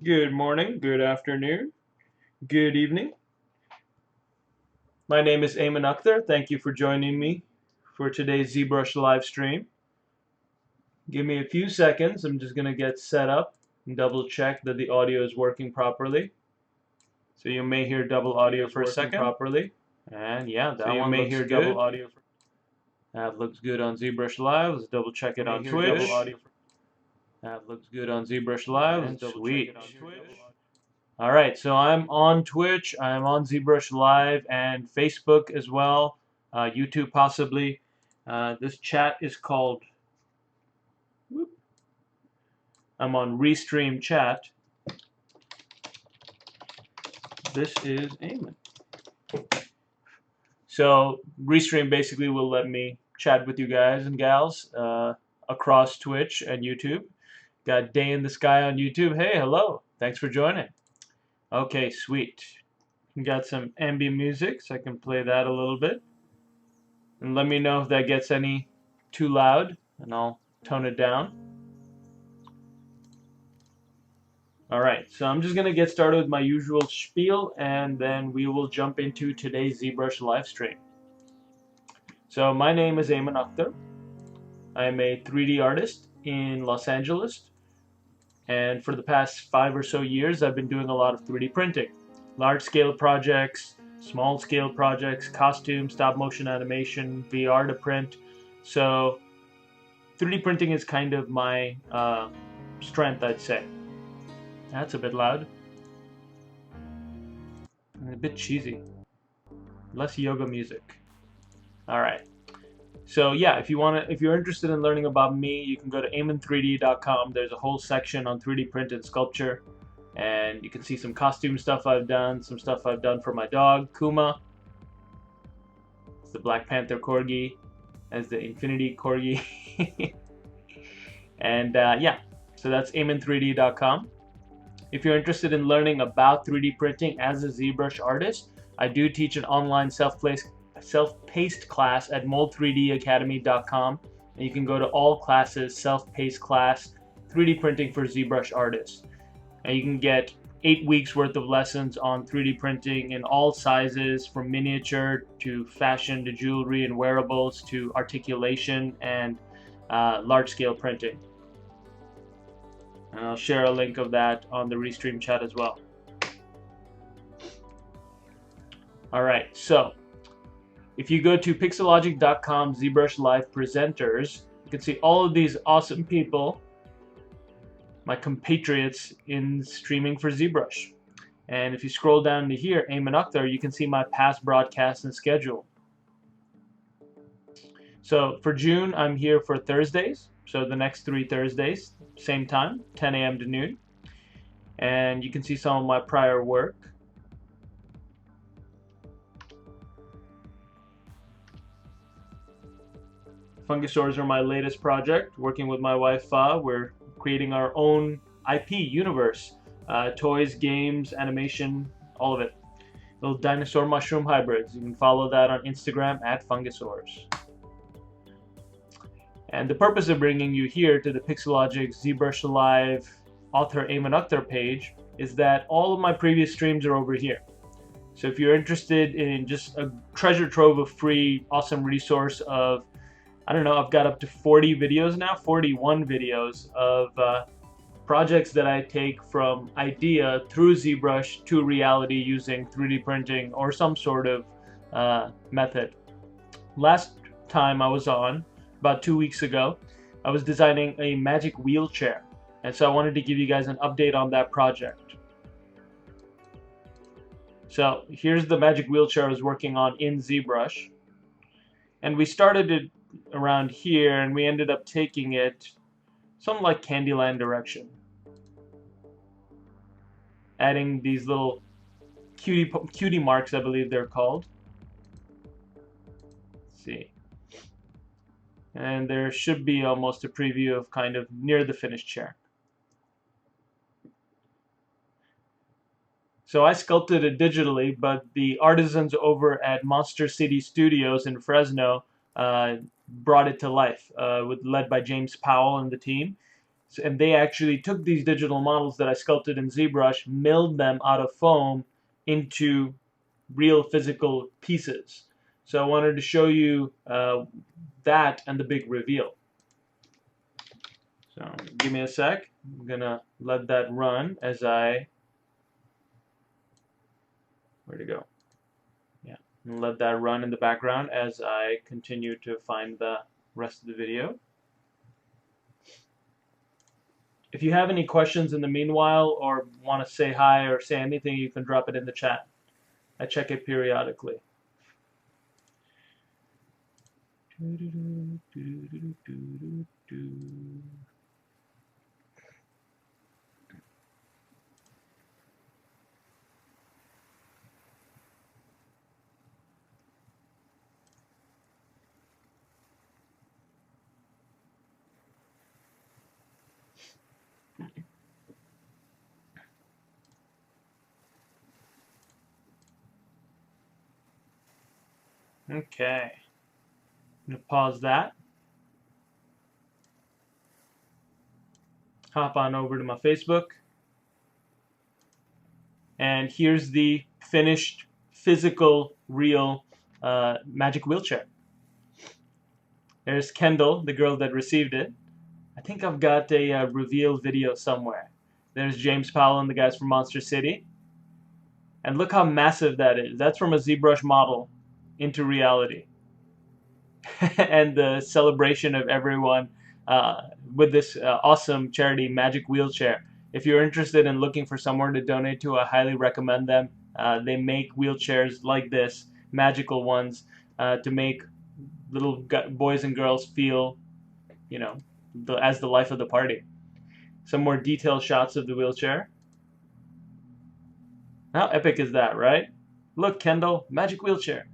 Good morning, good afternoon, good evening. My name is Aiman Akhtar. Thank you for joining me for today's ZBrush live stream. Give me a few seconds. I'm just going to get set up and double check that the audio is working properly. So you may hear double audio for a second. Properly. And yeah, that one may hear double audio. That looks good on ZBrush Live. Let's double check it on Twitch. That looks good on ZBrush Live. Sweet. Alright, so I'm on Twitch, I'm on ZBrush Live, and Facebook as well, YouTube possibly. This chat is called, I'm on Restream Chat. This is Aiman. So Restream basically will let me chat with you guys and gals across Twitch and YouTube. Got Day in the Sky on YouTube. Hey, hello. Thanks for joining. Okay, sweet. Got some ambient music, so I can play that a little bit. And let me know if that gets any too loud, and I'll tone it down. Alright, so I'm just going to get started with my usual spiel, and then we will jump into today's ZBrush live stream. So my name is Aiman Akhtar. I'm a 3D artist in Los Angeles, and for the past 5 or so years I've been doing a lot of 3D printing. Large-scale projects, small-scale projects, costume, stop-motion animation, VR to print. So 3D printing is kind of my strength, I'd say. That's a bit loud. And a bit cheesy. Less yoga music. Alright. So yeah, if you're interested in learning about me, you can go to aiman3d.com. There's a whole section on 3D print and sculpture. And you can see some costume stuff I've done, some stuff I've done for my dog, Kuma. It's the Black Panther Corgi, as the Infinity Corgi. And yeah, so that's aiman3d.com. If you're interested in learning about 3D printing as a ZBrush artist, I do teach an online self-paced class at mold3dacademy.com. And you can go to all classes, self-paced class, 3D printing for ZBrush artists. And you can get 8 weeks worth of lessons on 3D printing in all sizes, from miniature to fashion to jewelry and wearables to articulation and large-scale printing. And I'll share a link of that on the Restream chat as well. Alright, so if you go to pixelogic.com ZBrush Live Presenters, you can see all of these awesome people, my compatriots in streaming for ZBrush. And if you scroll down to here, Aiman Akhtar, you can see my past broadcasts and schedule. So for June, I'm here for Thursdays. So the next 3 Thursdays, same time, 10 a.m. to noon. And you can see some of my prior work. Fungusaurs are my latest project. Working with my wife Fa, we're creating our own IP universe. Toys, games, animation, all of it. Little dinosaur mushroom hybrids. You can follow that on Instagram at Fungusaurs. And the purpose of bringing you here to the Pixelogic ZBrush Live author Aiman Akhtar page is that all of my previous streams are over here. So if you're interested in just a treasure trove of free, awesome resource of, I don't know, I've got up to 40 videos now, 41 videos of projects that I take from idea through ZBrush to reality using 3D printing or some sort of method. Last time I was on, about 2 weeks ago, I was designing a magic wheelchair, and so I wanted to give you guys an update on that project. So here's the magic wheelchair I was working on in ZBrush, and we started it around here and we ended up taking it something like Candyland direction, adding these little cutie marks, I believe they're called. Let's see. And there should be almost a preview of kind of near the finished chair. So I sculpted it digitally, but the artisans over at Monster City Studios in Fresno brought it to life, led by James Powell and the team. And they actually took these digital models that I sculpted in ZBrush, milled them out of foam into real physical pieces. So I wanted to show you that and the big reveal. So give me a sec. I'm gonna let that run as I, where'd it go? Yeah, and let that run in the background as I continue to find the rest of the video. If you have any questions in the meanwhile or want to say hi or say anything, you can drop it in the chat. I check it periodically. Okay, I'm going to pause that. Hop on over to my Facebook. And here's the finished, physical, real magic wheelchair. There's Kendall, the girl that received it. I think I've got a reveal video somewhere. There's James Powell and the guys from Monster City. And look how massive that is. That's from a ZBrush model into reality. And the celebration of everyone with this awesome charity, Magic Wheelchair. If you're interested in looking for someone to donate to, I highly recommend them. They make wheelchairs like this, magical ones, to make little boys and girls feel, you know, as the life of the party. Some more detailed shots of the wheelchair. How epic is that, right? Look, Kendall, magic wheelchair.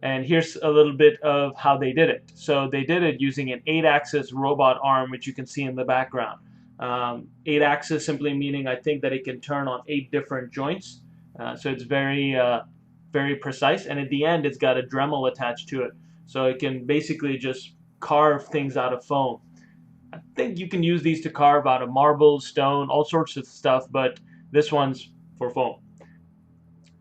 And here's a little bit of how they did it. So they did it using an 8-axis robot arm, which you can see in the background. 8-axis simply meaning I think that it can turn on 8 different joints. So it's very, very precise. And at the end, it's got a Dremel attached to it. So it can basically just carve things out of foam. I think you can use these to carve out of marble, stone, all sorts of stuff, but this one's for foam.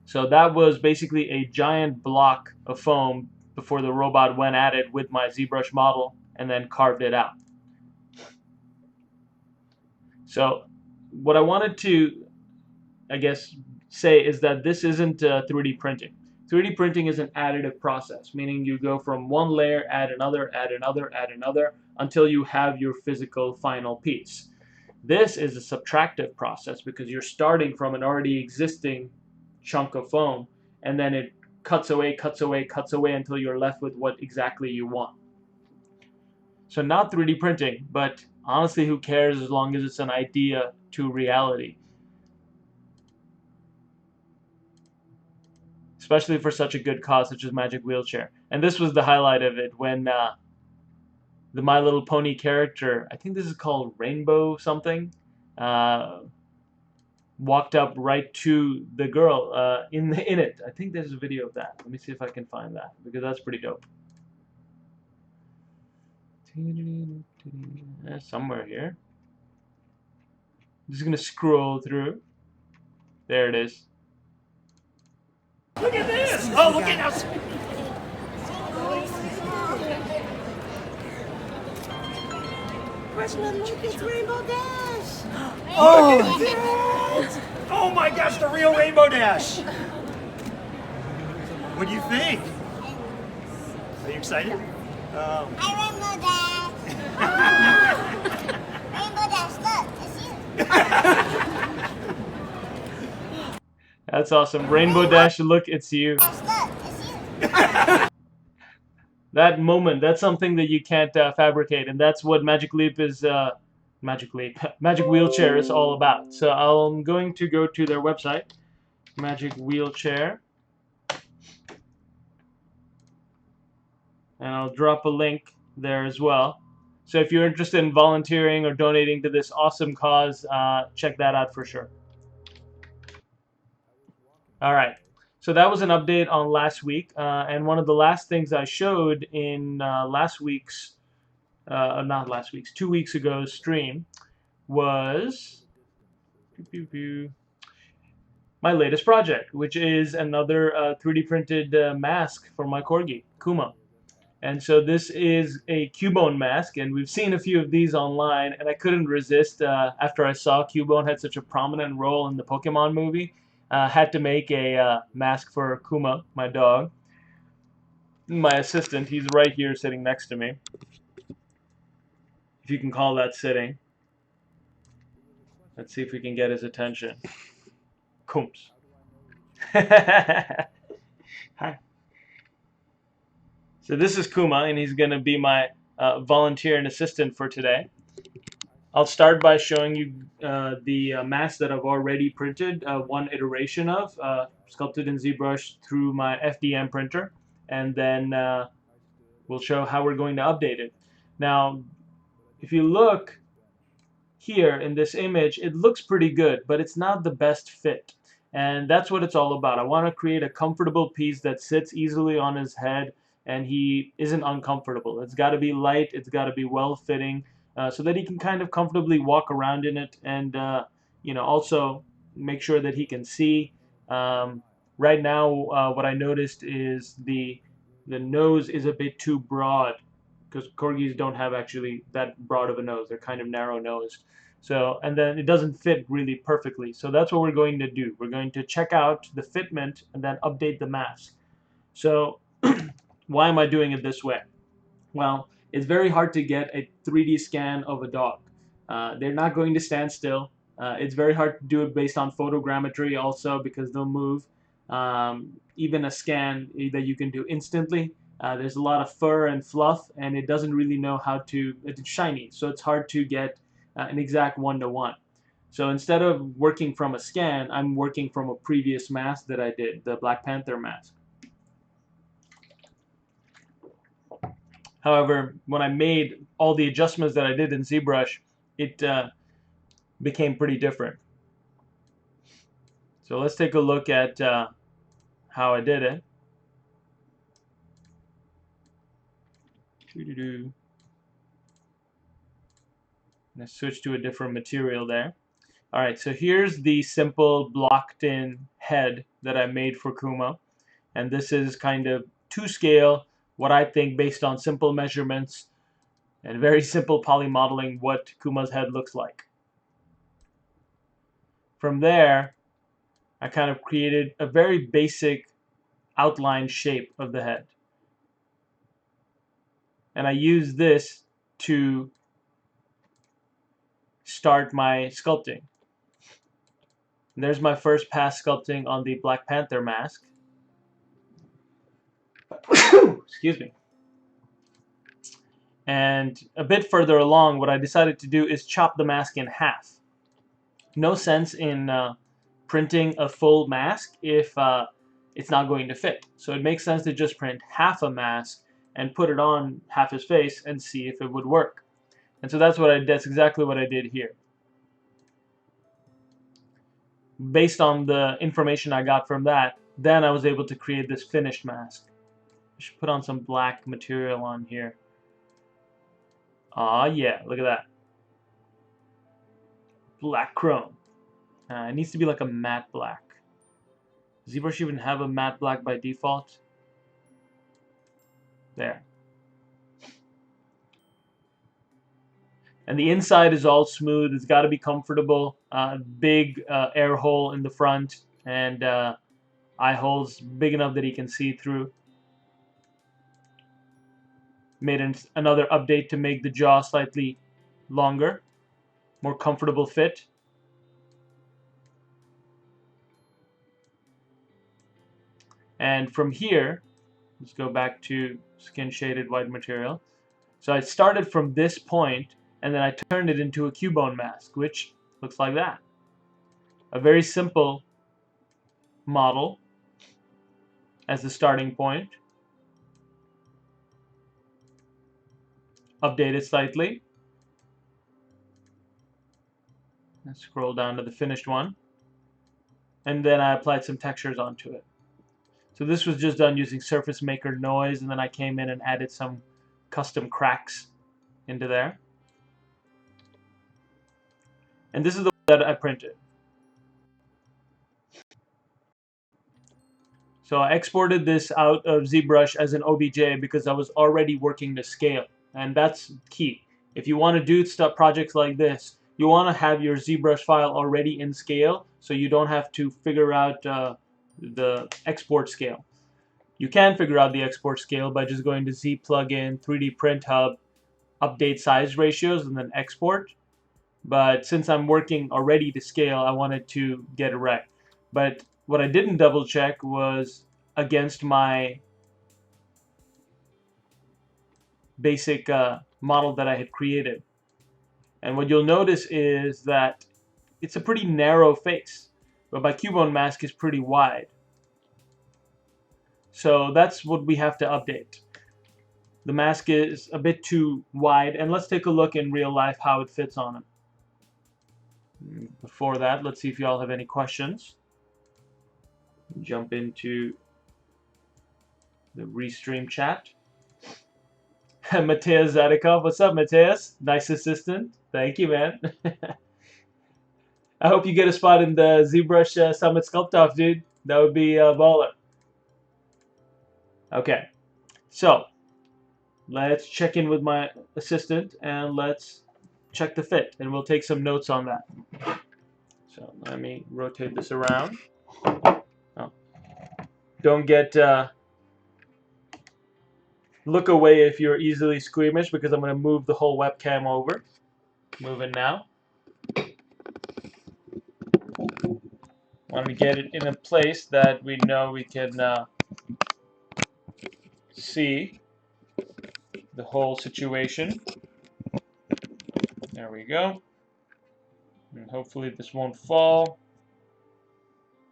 So that was basically a giant block of foam before the robot went at it with my ZBrush model and then carved it out. So what I wanted to, I guess, say is that this isn't 3D printing. 3D printing is an additive process, meaning you go from one layer, add another, add another, add another, until you have your physical final piece. This is a subtractive process because you're starting from an already existing chunk of foam, and then it cuts away, cuts away, cuts away until you're left with what exactly you want. So not 3D printing, but honestly, who cares as long as it's an idea to reality. Especially for such a good cause such as Magic Wheelchair. And this was the highlight of it when the My Little Pony character, I think this is called Rainbow something, walked up right to the girl in it. I think there's a video of that. Let me see if I can find that, because that's pretty dope. Somewhere here. I'm just gonna scroll through. There it is. Look at this! Oh, look at us! Freshman, look, it's Rainbow Dash! Oh! Oh my gosh, the real Rainbow Dash! What do you think? Are you excited? Hi, Rainbow Dash! Rainbow Dash, look, it's you! That's awesome. Rainbow Dash, look, it's you. Dash, look, it's you! That moment, that's something that you can't fabricate, and that's what Magic Magic Wheelchair is all about. So I'm going to go to their website, Magic Wheelchair, and I'll drop a link there as well. So if you're interested in volunteering or donating to this awesome cause, check that out for sure. All right. So that was an update on last week, and one of the last things I showed in last week's not last week's, 2 weeks ago's stream was my latest project, which is another 3D printed mask for my corgi, Kuma. And so this is a Cubone mask, and we've seen a few of these online, and I couldn't resist after I saw Cubone had such a prominent role in the Pokemon movie. Had to make a mask for Kuma, my dog. My assistant, he's right here sitting next to me. If you can call that sitting. Let's see if we can get his attention. Coombs. Hi. So this is Kuma, and he's going to be my volunteer and assistant for today. I'll start by showing you the mask that I've already printed, one iteration of, sculpted in ZBrush through my FDM printer, and then we'll show how we're going to update it. Now, if you look here in this image, it looks pretty good, but it's not the best fit. And that's what it's all about. I want to create a comfortable piece that sits easily on his head and he isn't uncomfortable. It's got to be light, it's got to be well-fitting, so that he can kind of comfortably walk around in it, and also make sure that he can see. Right now, what I noticed is the nose is a bit too broad, because corgis don't have actually that broad of a nose. They're kind of narrow-nosed. So, and then it doesn't fit really perfectly. So that's what we're going to do. We're going to check out the fitment and then update the mask. So why am I doing it this way? Well, it's very hard to get a 3D scan of a dog. They're not going to stand still. It's very hard to do it based on photogrammetry also, because they'll move. Even a scan that you can do instantly, there's a lot of fur and fluff, and it doesn't really know how to, it's shiny, so it's hard to get an exact one-to-one. So instead of working from a scan, I'm working from a previous mask that I did, the Black Panther mask. However, when I made all the adjustments that I did in ZBrush, it became pretty different. So let's take a look at how I did it. Let's switch to a different material there. Alright, so here's the simple blocked in head that I made for Kuma. And this is kind of to scale, what I think based on simple measurements and very simple poly modeling, what Kuma's head looks like. From there, I kind of created a very basic outline shape of the head. And I use this to start my sculpting. And there's my first pass sculpting on the Black Panther mask. Excuse me. And a bit further along, what I decided to do is chop the mask in half. No sense in printing a full mask if it's not going to fit. So it makes sense to just print half a mask and put it on half his face and see if it would work. And so that's exactly what I did here. Based on the information I got from that, then I was able to create this finished mask. I should put on some black material on here. Ah, yeah, look at that. Black chrome. It needs to be like a matte black. Does ZBrush even have a matte black by default? There. And the inside is all smooth. It's got to be comfortable. Big air hole in the front, and eye holes big enough that he can see through. Made another update to make the jaw slightly longer, more comfortable fit. And from here, let's go back to skin shaded white material. So I started from this point, and then I turned it into a Cubone mask, which looks like that. A very simple model as the starting point. Update it slightly. Let's scroll down to the finished one. And then I applied some textures onto it. So this was just done using Surface Maker noise, and then I came in and added some custom cracks into there. And this is the one that I printed. So I exported this out of ZBrush as an OBJ because I was already working to scale. And that's key. If you want to do stuff projects like this, you want to have your ZBrush file already in scale so you don't have to figure out the export scale. You can figure out the export scale by just going to Z plugin, 3D Print Hub, update size ratios, and then export. But since I'm working already to scale, I wanted to get it right. But what I didn't double check was against my basic model that I had created. And what you'll notice is that it's a pretty narrow face, but my Cubone mask is pretty wide. So that's what we have to update. The mask is a bit too wide, and let's take a look in real life how it fits on him. Before that, let's see if y'all have any questions. Jump into the Restream chat. Mateus Zadikov, what's up, Mateus? Nice assistant. Thank you, man. I hope you get a spot in the ZBrush Summit Sculpt Off, dude. That would be a baller. Okay, so let's check in with my assistant and let's check the fit, and we'll take some notes on that. So let me rotate this around. Oh. Don't get look away if you're easily squeamish, because I'm going to move the whole webcam over. Moving now. Want to get it in a place that we know we can see the whole situation. There we go. And hopefully this won't fall.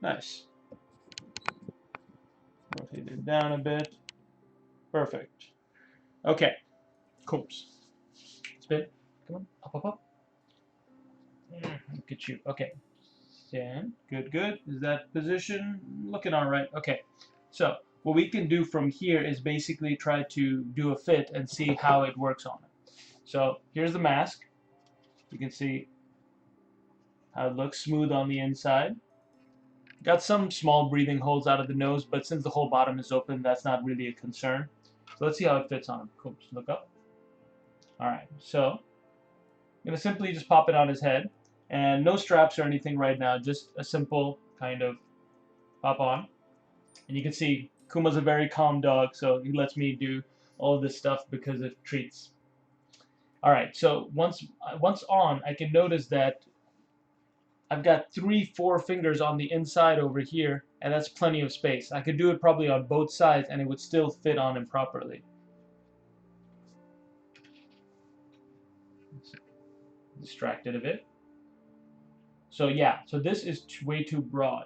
Nice. Rotate it down a bit. Perfect. Okay. Cool. Spin. Come on. Up, up, up. Look at you. Okay. Stand. Good, good. Is that position looking all right? Okay. So what we can do from here is basically try to do a fit and see how it works on it. So here's the mask. You can see how it looks smooth on the inside. Got some small breathing holes out of the nose, but since the whole bottom is open, that's not really a concern. So let's see how it fits on him. Cool. Just look up. Alright, so I'm going to simply just pop it on his head. And no straps or anything right now, just a simple kind of pop on. And you can see Kuma's a very calm dog, so he lets me do all of this stuff because of treats. Alright, so once on, I can notice that I've got 3-4 fingers on the inside over here, and that's plenty of space. I could do it probably on both sides, and it would still fit on him properly. Distracted a bit. So yeah, so this is way too broad.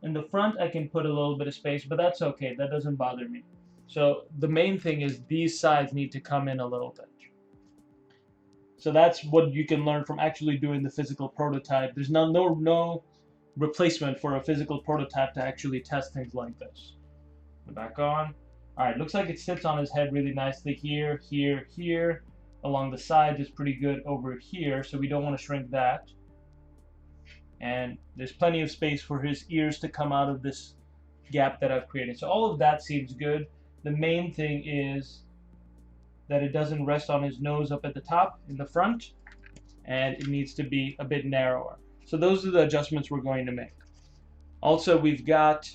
In the front, I can put a little bit of space, but that's okay. That doesn't bother me. So the main thing is these sides need to come in a little bit. So that's what you can learn from actually doing the physical prototype. There's no replacement for a physical prototype to actually test things like this. Back on. Alright, looks like it sits on his head really nicely here, here, here. Along the sides is pretty good over here, so we don't want to shrink that. And there's plenty of space for his ears to come out of this gap that I've created. So all of that seems good. The main thing is that it doesn't rest on his nose up at the top in the front, and it needs to be a bit narrower. So those are the adjustments we're going to make. Also, we've got,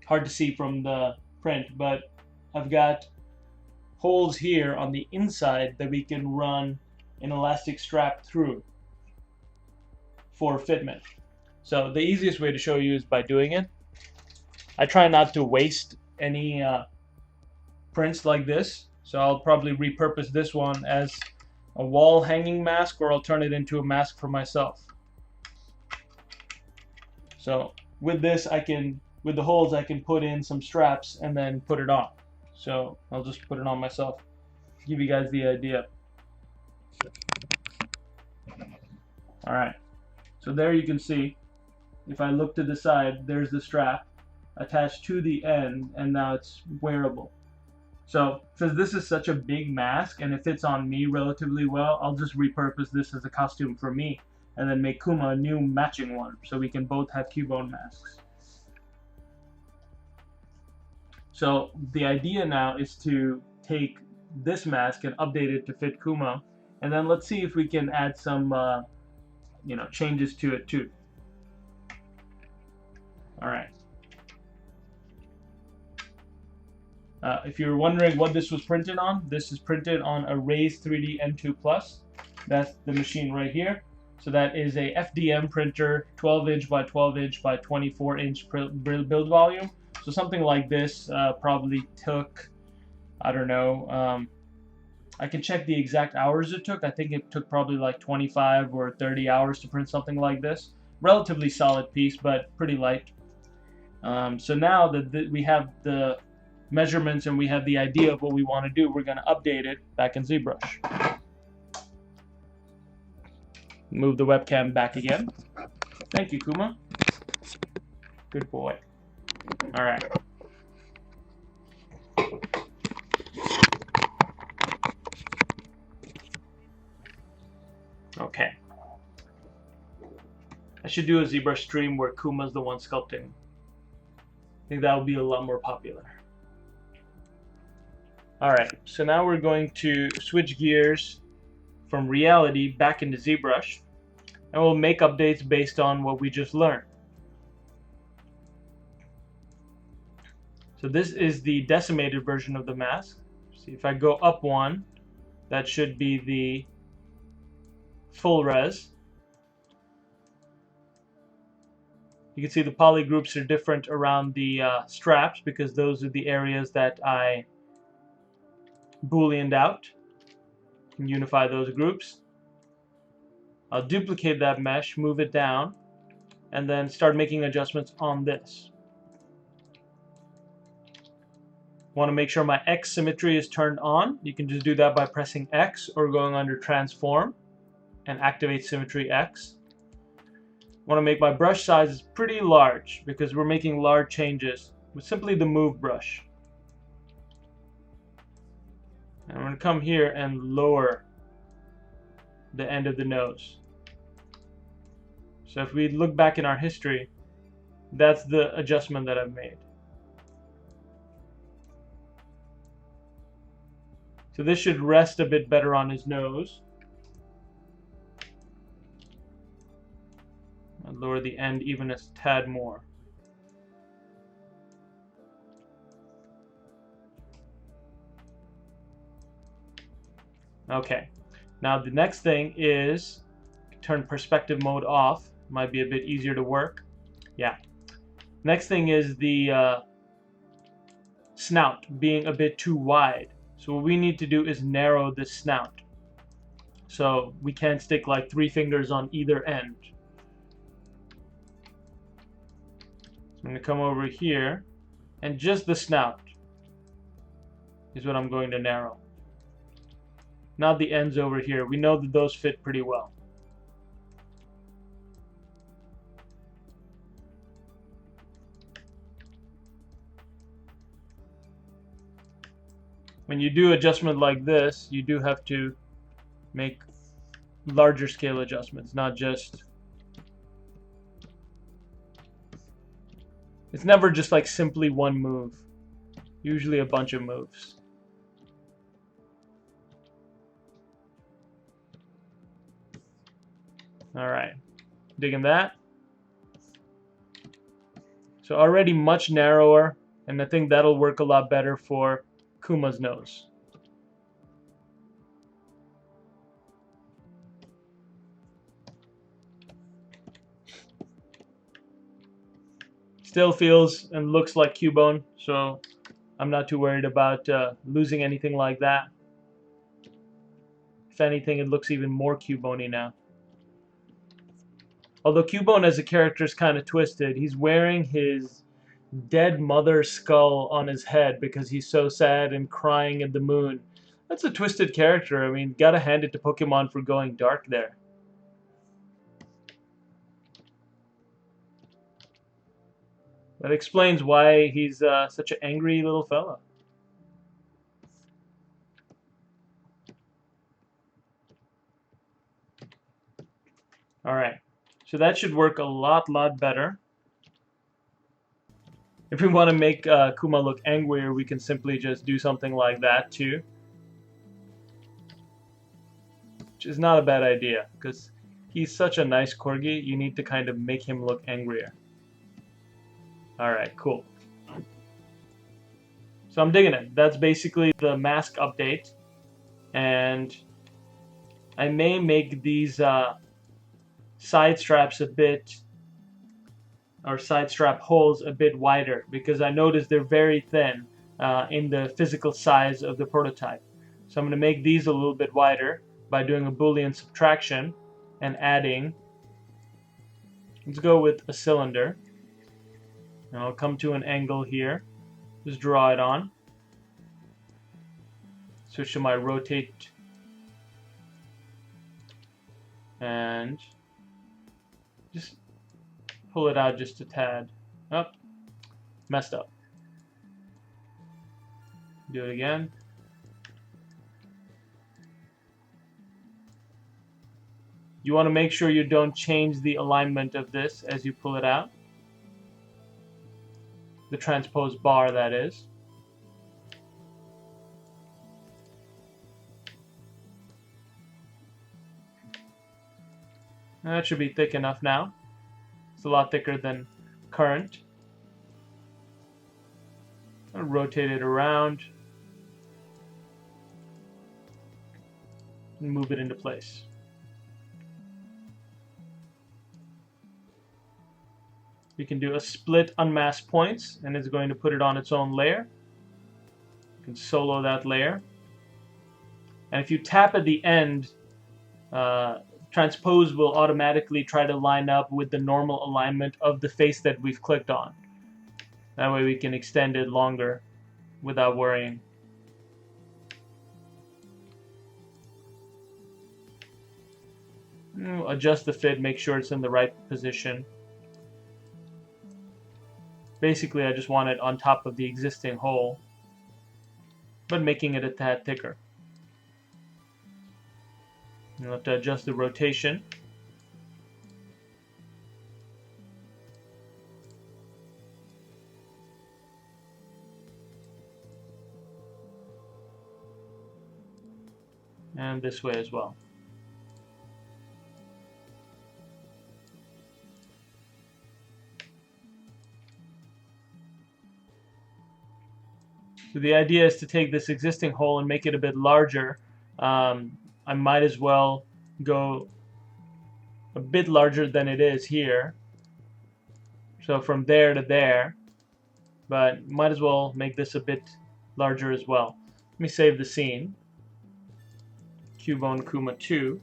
hard to see from the print, but I've got holes here on the inside that we can run an elastic strap through for fitment. So the easiest way to show you is by doing it. I try not to waste any prints like this, so I'll probably repurpose this one as a wall hanging mask, or I'll turn it into a mask for myself. So with this, with the holes, I can put in some straps and then put it on. So I'll just put it on myself to give you guys the idea. Alright, so there you can see, if I look to the side, there's the strap attached to the end, and now it's wearable. So since this is such a big mask and it fits on me relatively well, I'll just repurpose this as a costume for me and then make Kuma a new matching one so we can both have Cubone masks. So the idea now is to take this mask and update it to fit Kuma, and then let's see if we can add some changes to it too. Alright. If you're wondering what this was printed on, this is printed on a Raise 3D N2 Plus. That's the machine right here. So that is a FDM printer, 12-inch by 12-inch by 24-inch build volume. So something like this probably took, I don't know, I can check the exact hours it took. I think it took probably like 25 or 30 hours to print something like this. Relatively solid piece, but pretty light. So now that we have the measurements and we have the idea of what we want to do, we're going to update it back in ZBrush. Move the webcam back again. Thank you, Kuma. Good boy. All right. Okay. I should do a ZBrush stream where Kuma's the one sculpting. I think that would be a lot more popular. Alright, so now we're going to switch gears from reality back into ZBrush, and we'll make updates based on what we just learned. So this is the decimated version of the mask. See, if I go up one, that should be the full res. You can see the poly groups are different around the straps because those are the areas that I booleaned out and unify those groups. I'll duplicate that mesh, move it down, and then start making adjustments on this. Want to make sure my X symmetry is turned on. You can just do that by pressing X or going under Transform and activate Symmetry X. Want to make my brush sizes pretty large because we're making large changes with simply the Move brush. And I'm going to come here and lower the end of the nose. So if we look back in our history, that's the adjustment that I've made. So this should rest a bit better on his nose. I'll lower the end even a tad more. Okay, now the next thing is turn perspective mode off. Might be a bit easier to work. Yeah. Next thing is the snout being a bit too wide. So what we need to do is narrow this snout. So we can't stick like 3 fingers on either end. I'm going to come over here and just the snout is what I'm going to narrow. Not the ends over here. We know that those fit pretty well. When you do adjustment like this, you do have to make larger scale adjustments, not just... It's never just like simply one move. Usually a bunch of moves. Alright, digging that. So already much narrower, and I think that'll work a lot better for Kuma's nose. Still feels and looks like Cubone, so I'm not too worried about losing anything like that. If anything, it looks even more Cubone-y now. Although Cubone as a character is kind of twisted. He's wearing his dead mother skull on his head because he's so sad and crying at the moon. That's a twisted character. I mean, gotta hand it to Pokemon for going dark there. That explains why he's such an angry little fella. Alright, so that should work a lot better. If we want to make Kuma look angrier, we can simply just do something like that too. Which is not a bad idea, because he's such a nice corgi, you need to kind of make him look angrier. Alright, cool. So I'm digging it. That's basically the mask update. And I may make these side straps a bit, or side strap holes a bit wider, because I noticed they're very thin in the physical size of the prototype. So I'm going to make these a little bit wider by doing a Boolean subtraction and adding, let's go with a cylinder. And I'll come to an angle here, just draw it on. Switch to my rotate and just pull it out just a tad. Oh, messed up. Do it again. You want to make sure you don't change the alignment of this as you pull it out. The transposed bar, that is. That should be thick enough now. It's a lot thicker than current. I'll rotate it around and move it into place. You can do a split unmask points, and it's going to put it on its own layer. You can solo that layer. And if you tap at the end, transpose will automatically try to line up with the normal alignment of the face that we've clicked on. That way we can extend it longer without worrying. Adjust the fit, make sure it's in the right position. Basically, I just want it on top of the existing hole, but making it a tad thicker. You'll have to adjust the rotation. And this way as well. So the idea is to take this existing hole and make it a bit larger. I might as well go a bit larger than it is here. So from there to there. But might as well make this a bit larger as well. Let me save the scene. Cubone Kuma 2.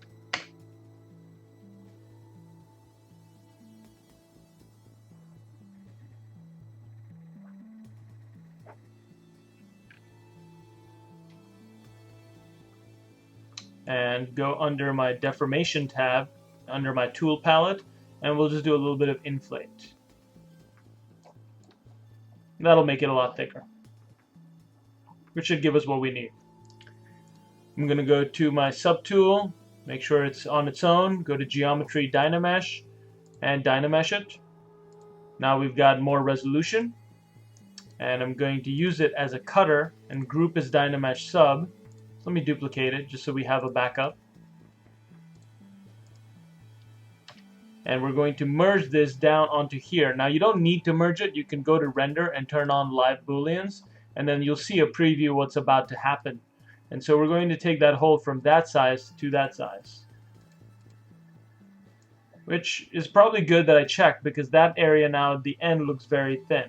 And go under my deformation tab, under my tool palette, and we'll just do a little bit of inflate. That'll make it a lot thicker, which should give us what we need. I'm going to go to my subtool, make sure it's on its own, go to Geometry Dynamesh, and Dynamesh it. Now we've got more resolution, and I'm going to use it as a cutter and group as Dynamesh sub. Let me duplicate it just so we have a backup. And we're going to merge this down onto here. Now you don't need to merge it. You can go to render and turn on live booleans, and then you'll see a preview what's about to happen. And so we're going to take that hole from that size to that size, which is probably good that I checked, because that area now at the end looks very thin.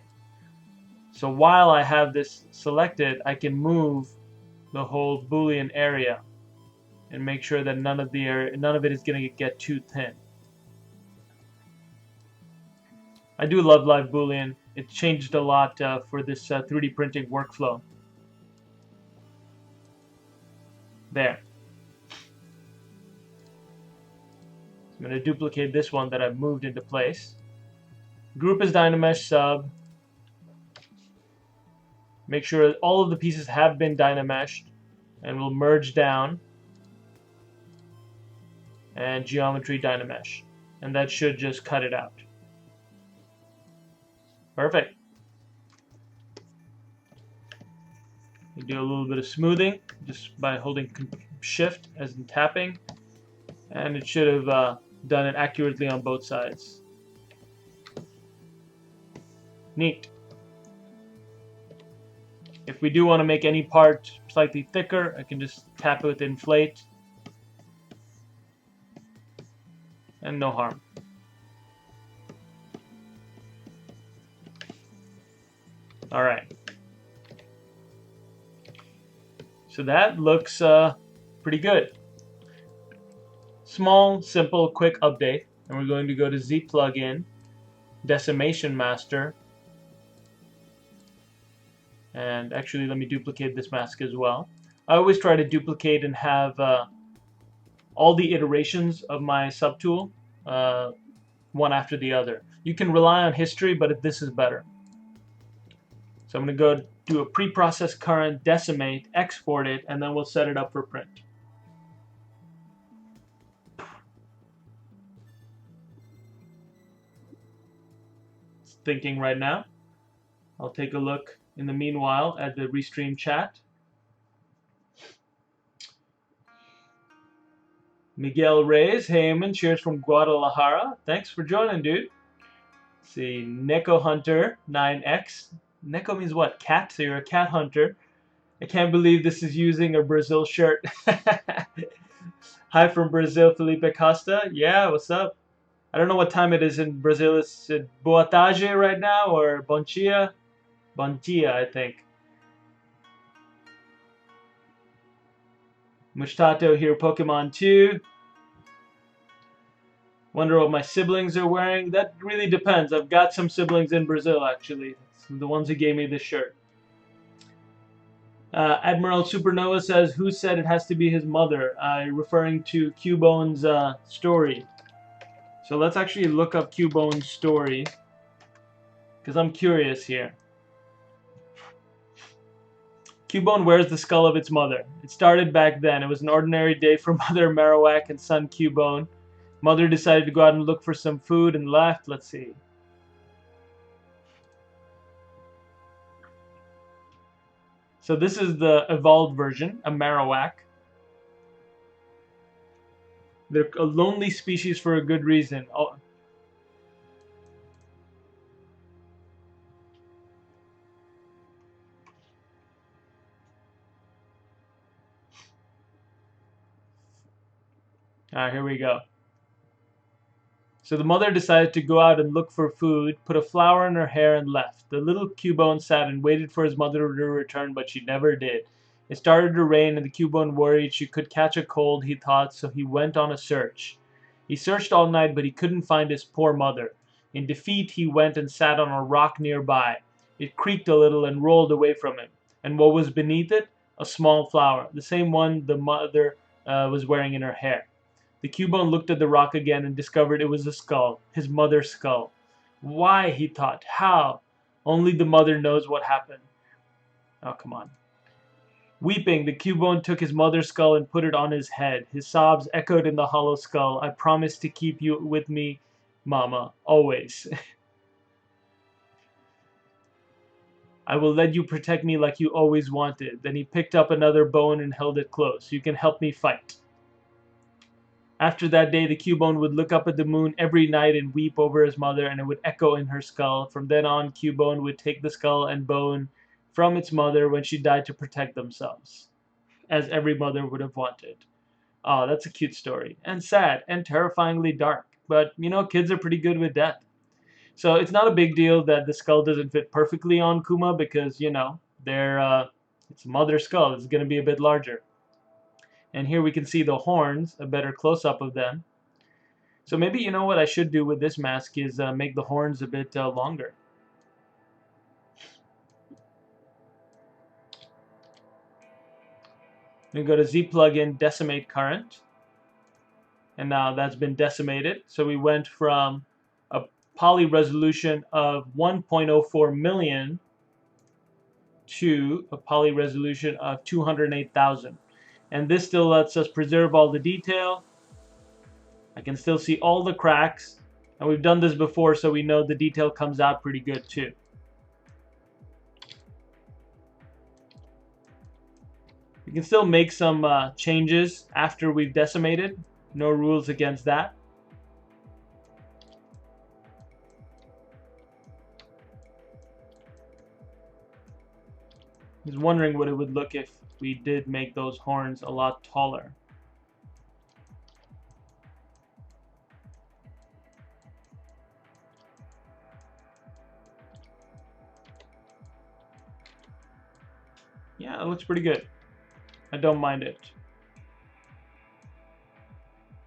So while I have this selected, I can move the whole Boolean area and make sure that none of it is going to get too thin. I do love live Boolean. It changed a lot for this 3D printing workflow. There. I'm going to duplicate this one that I've moved into place. Group as Dynamesh sub. Make sure all of the pieces have been Dynameshed, and we'll merge down and Geometry Dynamesh. and that should just cut it out. Perfect. You do a little bit of smoothing just by holding shift as in tapping, and it should have done it accurately on both sides. Neat. If we do want to make any part slightly thicker, I can just tap it with inflate, and no harm. All right. So that looks pretty good. Small, simple, quick update, and we're going to go to Z plugin, Decimation Master, and actually let me duplicate this mask as well. I always try to duplicate and have all the iterations of my subtool one after the other. You can rely on history, but this is better. So I'm going to go do a pre-process current, decimate, export it, and then we'll set it up for print. It's thinking right now. I'll take a look in the meanwhile at the Restream chat. Miguel Reyes, hey Aiman, cheers from Guadalajara. Thanks for joining, dude. Let's see, Neko Hunter 9X. Neko means what? Cat? So you're a cat hunter. I can't believe this is using a Brazil shirt. Hi from Brazil, Felipe Costa. Yeah, what's up? I don't know what time it is in Brazil. Is it boa tarde right now or bom dia? Bom dia, I think. Mushtato here, Pokemon 2. Wonder what my siblings are wearing. That really depends. I've got some siblings in Brazil, actually. It's the ones who gave me this shirt. Admiral Supernova says, who said it has to be his mother? Referring to Cubone's story. So let's actually look up Cubone's story, because I'm curious here. Cubone wears the skull of its mother. It started back then. It was an ordinary day for Mother Marowak and son Cubone. Mother decided to go out and look for some food and left. Let's see. So this is the evolved version, a Marowak. They're a lonely species for a good reason. Oh. Alright, here we go. So the mother decided to go out and look for food, put a flower in her hair, and left. The little Cubone sat and waited for his mother to return, but she never did. It started to rain, and the Cubone worried she could catch a cold, he thought, so he went on a search. He searched all night, but he couldn't find his poor mother. In defeat, he went and sat on a rock nearby. It creaked a little and rolled away from him. And what was beneath it? A small flower, the same one the mother was wearing in her hair. The Cubone looked at the rock again and discovered it was a skull, his mother's skull. Why, he thought, how? Only the mother knows what happened. Oh, come on. Weeping, the Cubone took his mother's skull and put it on his head. His sobs echoed in the hollow skull. I promise to keep you with me, Mama, always. I will let you protect me like you always wanted. Then he picked up another bone and held it close. You can help me fight. After that day, the Cubone would look up at the moon every night and weep over his mother, and it would echo in her skull. From then on, Cubone would take the skull and bone from its mother when she died to protect themselves, as every mother would have wanted. Oh, that's a cute story. And sad, and terrifyingly dark. But, you know, kids are pretty good with death. So it's not a big deal that the skull doesn't fit perfectly on Kuma, because, you know, it's a mother skull. It's going to be a bit larger. And here we can see the horns, a better close-up of them. So maybe, you know what I should do with this mask is make the horns a bit longer. We go to Z plugin, Decimate Current. And now that's been decimated. So we went from a poly resolution of 1.04 million to a poly resolution of 208,000. And this still lets us preserve all the detail I can still see all the cracks, and we've done this before, so we know the detail comes out pretty good too. We can still make some changes after we've decimated. No rules against that. I was wondering what it would look if we did make those horns a lot taller. Yeah, it looks pretty good. I don't mind it.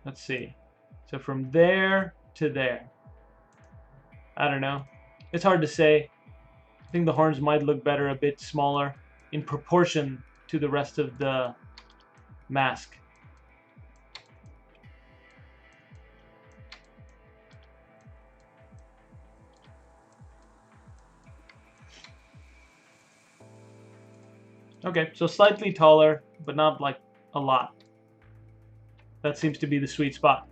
Let's see. So from there to there. I don't know. It's hard to say. I think the horns might look better a bit smaller in proportion to the rest of the mask. Okay, so slightly taller, but not like a lot. That seems to be the sweet spot.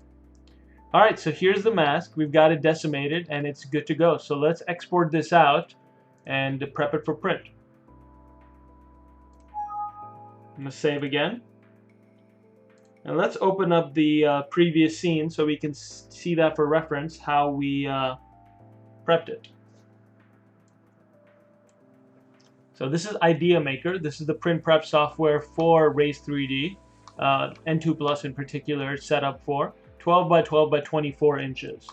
Alright, so here's the mask. We've got it decimated and it's good to go. So let's export this out and prep it for print. I'm going to save again. And let's open up the previous scene so we can see that for reference, how we prepped it. So this is Idea Maker. This is the print prep software for Raise 3D, N2 Plus in particular, set up for 12 by 12 by 24 inches.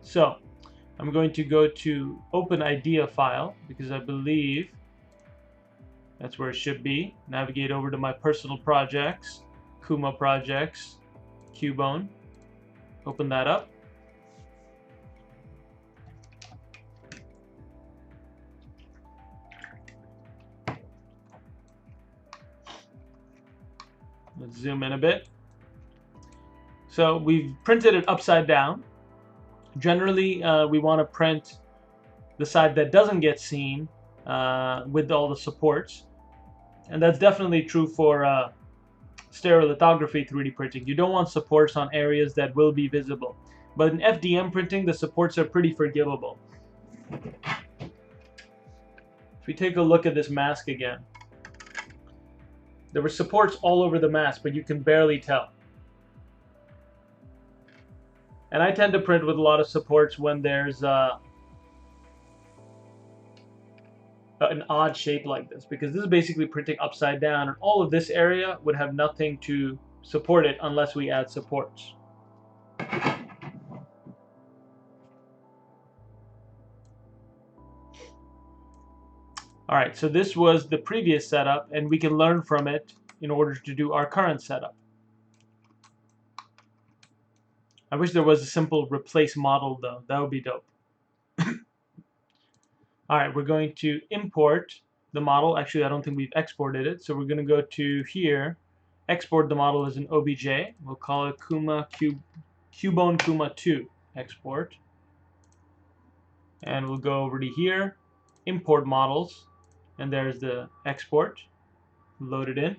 So I'm going to go to Open Idea File because I believe that's where it should be. Navigate over to my personal projects, Kuma projects, Cubone. Open that up. Let's zoom in a bit. So we've printed it upside down. Generally, we want to print the side that doesn't get seen with all the supports. And that's definitely true for stereolithography 3D printing. You don't want supports on areas that will be visible. But in FDM printing, the supports are pretty forgivable. If we take a look at this mask again, there were supports all over the mask, but you can barely tell. And I tend to print with a lot of supports when there's an odd shape like this, because this is basically printing upside down, and all of this area would have nothing to support it unless we add supports. Alright, so this was the previous setup, and we can learn from it in order to do our current setup. I wish there was a simple replace model though. That would be dope. Alright, we're going to import the model. Actually, I don't think we've exported it, so we're going to go to here, export the model as an OBJ. We'll call it Cubone Kuma 2 export. And we'll go over to here, import models, and there's the export. Load it in.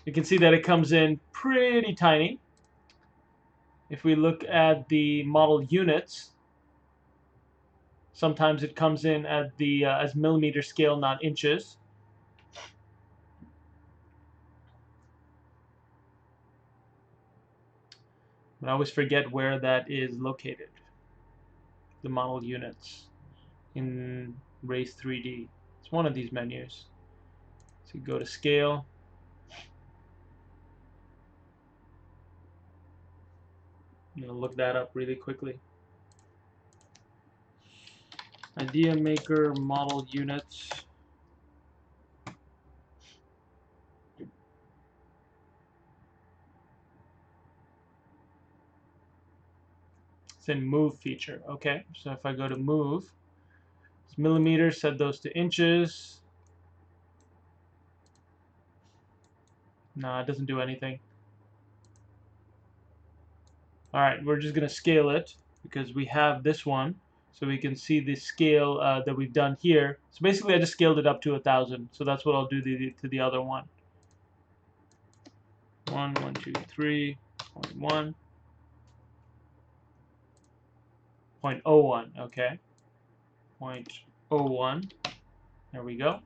You can see that it comes in pretty tiny. If we look at the model units, sometimes it comes in at the as millimeter scale, not inches. But I always forget where that is located. The model units in Raise 3D. It's one of these menus. So you go to scale. I'm going to look that up really quickly. Idea Maker model units. It's in move feature. Okay, so if I go to move, it's millimeters, set those to inches. No, it doesn't do anything. Alright, we're just going to scale it because we have this one, so we can see the scale that we've done here. So basically I just scaled it up to 1000, so that's what I'll do to the other one. 1, 1, 2, 3, 0.1, 0.01, okay. 0.01. There we go.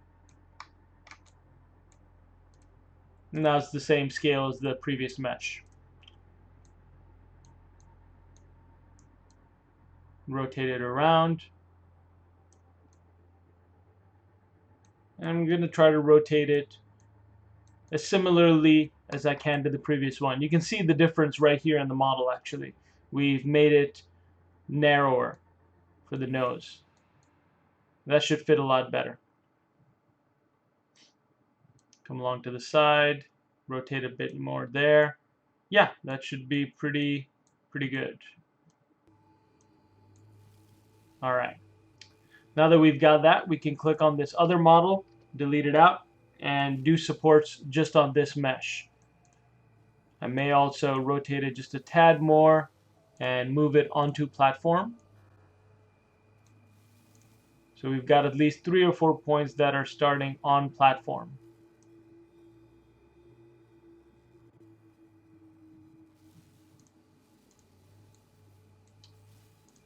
And that's the same scale as the previous mesh. Rotate it around. And I'm going to try to rotate it as similarly as I can to the previous one. You can see the difference right here in the model actually. We've made it narrower for the nose. That should fit a lot better. Come along to the side, rotate a bit more there. Yeah, that should be pretty good. Alright. Now that we've got that, we can click on this other model, delete it out, and do supports just on this mesh. I may also rotate it just a tad more and move it onto platform. So we've got at least 3 or 4 points that are starting on platform.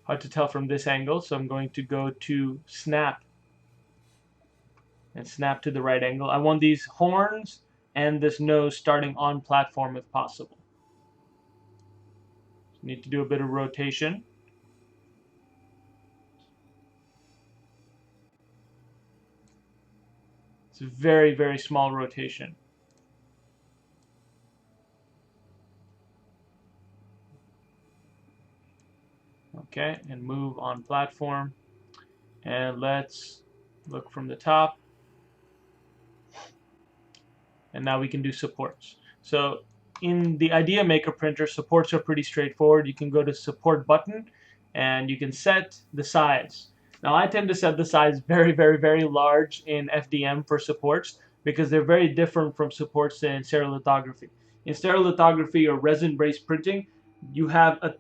Hard to tell from this angle, so I'm going to go to snap and snap to the right angle. I want these horns and this nose starting on platform if possible. Need to do a bit of rotation. It's a very small rotation. Okay, and move on platform. And let's look from the top. And now we can do supports. So in the Idea Maker printer, supports are pretty straightforward. You can go to support button and you can set the size. Now I tend to set the size very large in FDM for supports because they're very different from supports in stereolithography. In stereolithography or resin-based printing, you have a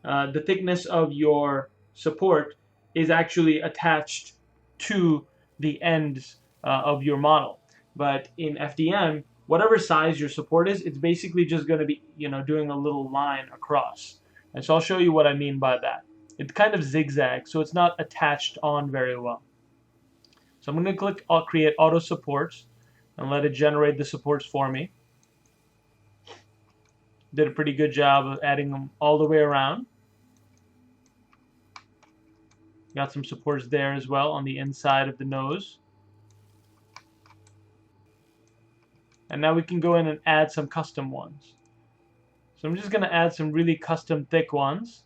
the thickness of your support is actually attached to the ends of your model. But in FDM, whatever size your support is, it's basically just going to be, doing a little line across. And so I'll show you what I mean by that. It's kind of zigzag, so it's not attached on very well. So I'm going to click Create Auto Supports and let it generate the supports for me. Did a pretty good job of adding them all the way around. Got some supports there as well on the inside of the nose. And now we can go in and add some custom ones. So I'm just going to add some really custom thick ones,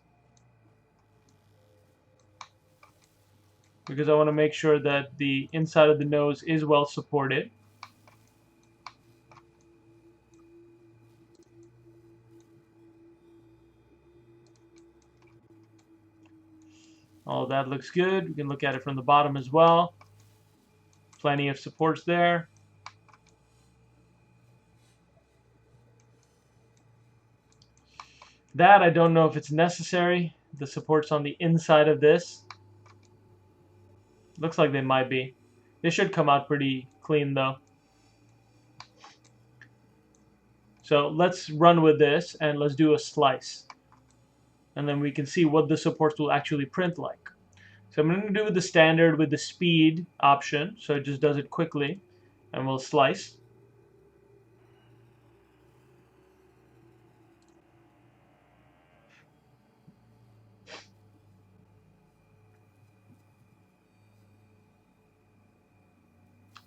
because I want to make sure that the inside of the nose is well supported. All that looks good. We can look at it from the bottom as well. Plenty of supports there. That I don't know if it's necessary. The supports on the inside of this. Looks like they might be. They should come out pretty clean though. So let's run with this and let's do a slice. And then we can see what the supports will actually print like. So I'm going to do the standard with the speed option, so it just does it quickly, and we'll slice.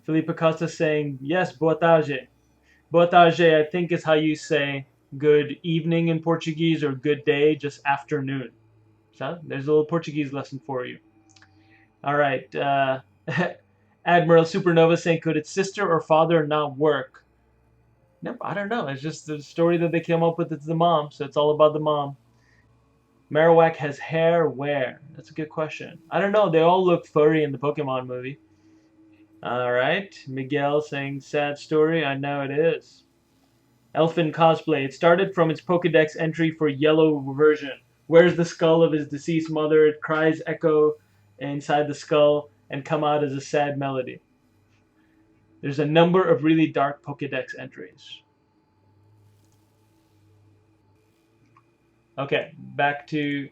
Felipe Acosta saying, yes, boa tarde. Boa tarde, I think is how you say good evening in Portuguese, or good day, just afternoon. So there's a little Portuguese lesson for you. All right. Admiral Supernova saying, could its sister or father not work? No, I don't know. It's just the story that they came up with. It's the mom, so it's all about the mom. Marowak has hair where? That's a good question. I don't know. They all look furry in the Pokemon movie. All right. Miguel saying, sad story. I know it is. Elfin Cosplay. It started from its Pokedex entry for yellow version. Where's the skull of his deceased mother? It cries echo inside the skull and come out as a sad melody. There's a number of really dark Pokedex entries. Okay, back to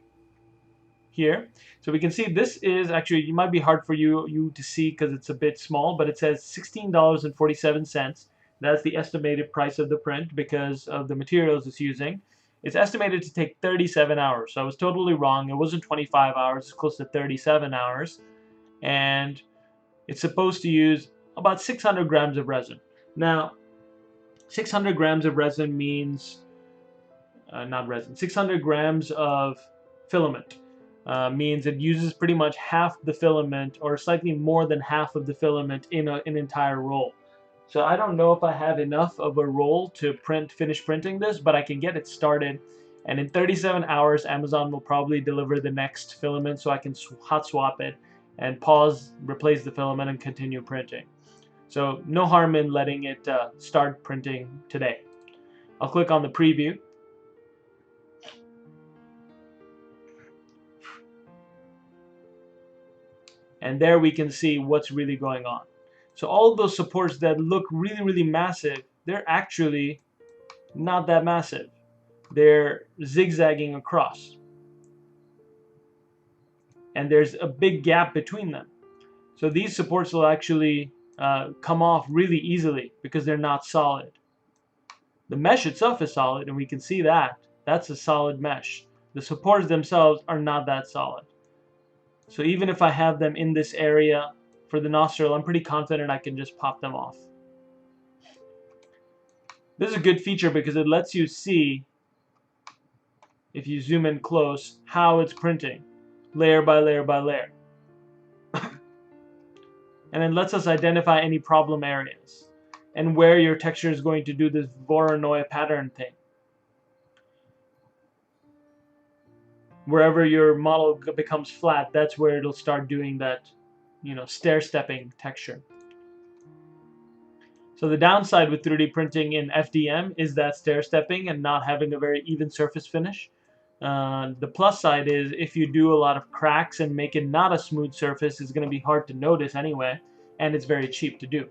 here. So we can see this is actually, it might be hard for you to see because it's a bit small, but it says $16.47. That's the estimated price of the print because of the materials it's using. It's estimated to take 37 hours. So I was totally wrong. It wasn't 25 hours, it's close to 37 hours. And it's supposed to use about 600 grams of resin. Now, 600 grams of resin means, not resin, 600 grams of filament. Means it uses pretty much half the filament or slightly more than half of the filament in an entire roll. So I don't know if I have enough of a roll to finish printing this, but I can get it started. And in 37 hours, Amazon will probably deliver the next filament so I can hot swap it and pause, replace the filament, and continue printing. So no harm in letting it start printing today. I'll click on the preview. And there we can see what's really going on. So all those supports that look really massive, they're actually not that massive. They're zigzagging across. And there's a big gap between them. So these supports will actually come off really easily because they're not solid. The mesh itself is solid, and we can see that. That's a solid mesh. The supports themselves are not that solid. So even if I have them in this area for the nostril, I'm pretty confident I can just pop them off. This is a good feature because it lets you see, if you zoom in close, how it's printing, layer by layer by layer. And it lets us identify any problem areas and where your texture is going to do this Voronoi pattern thing. Wherever your model becomes flat, that's where it'll start doing that, stair-stepping texture. So the downside with 3D printing in FDM is that stair-stepping and not having a very even surface finish. The plus side is if you do a lot of cracks and make it not a smooth surface, it's going to be hard to notice anyway, and it's very cheap to do.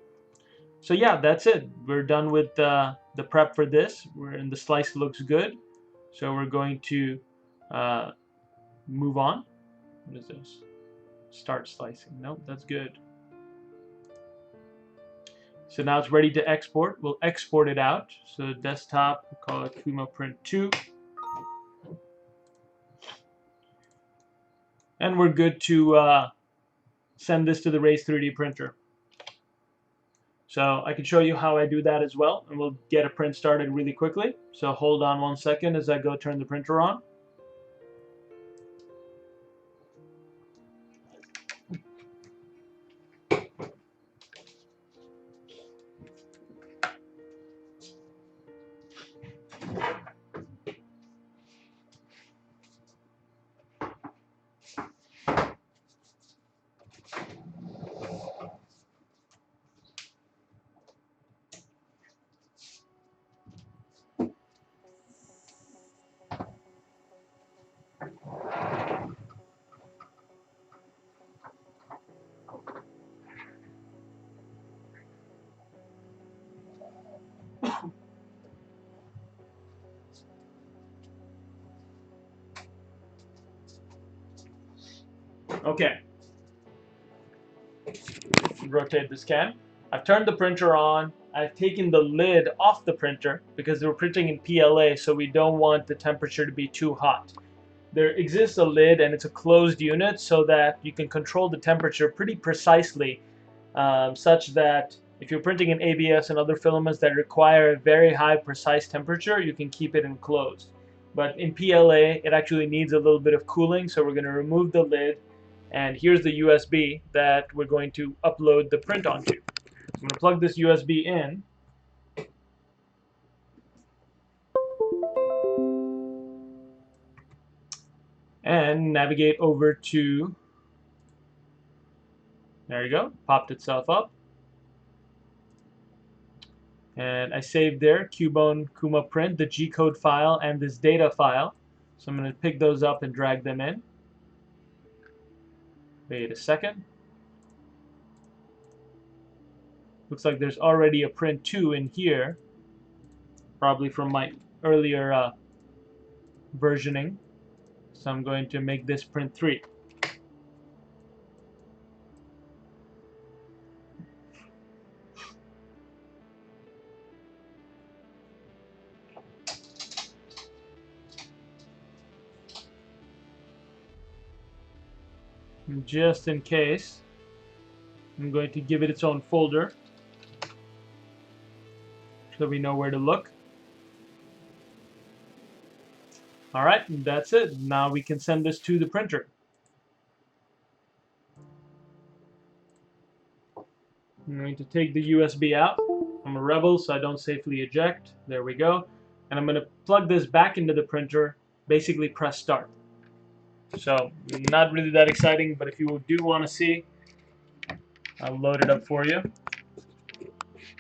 So yeah, that's it. We're done with the prep for this. The slice looks good. So we're going to move on. What is this? Start slicing. Nope, that's good. So now it's ready to export. We'll export it out. So desktop, we'll call it Kumo Print 2. And we're good to send this to the Raise 3D printer. So I can show you how I do that as well, and we'll get a print started really quickly. So hold on 1 second as I go turn the printer on. Okay. Rotate the scan. I've turned the printer on. I've taken the lid off the printer because we're printing in PLA, so we don't want the temperature to be too hot. There exists a lid, and it's a closed unit so that you can control the temperature pretty precisely, such that if you're printing in ABS and other filaments that require a very high precise temperature, you can keep it enclosed. But in PLA, it actually needs a little bit of cooling, so we're going to remove the lid. And here's the USB that we're going to upload the print onto. I'm going to plug this USB in. And navigate over to, there you go, popped itself up. And I saved there, Cubone Kuma print, the G-code file, and this data file. So I'm going to pick those up and drag them in. Wait a second. Looks like there's already a print 2 in here, probably from my earlier versioning. So I'm going to make this print 3. And just in case, I'm going to give it its own folder so we know where to look. Alright, that's it. Now we can send this to the printer. I'm going to take the USB out. I'm a rebel, so I don't safely eject. There we go. And I'm going to plug this back into the printer, basically press start. So, not really that exciting, but if you do want to see, I'll load it up for you.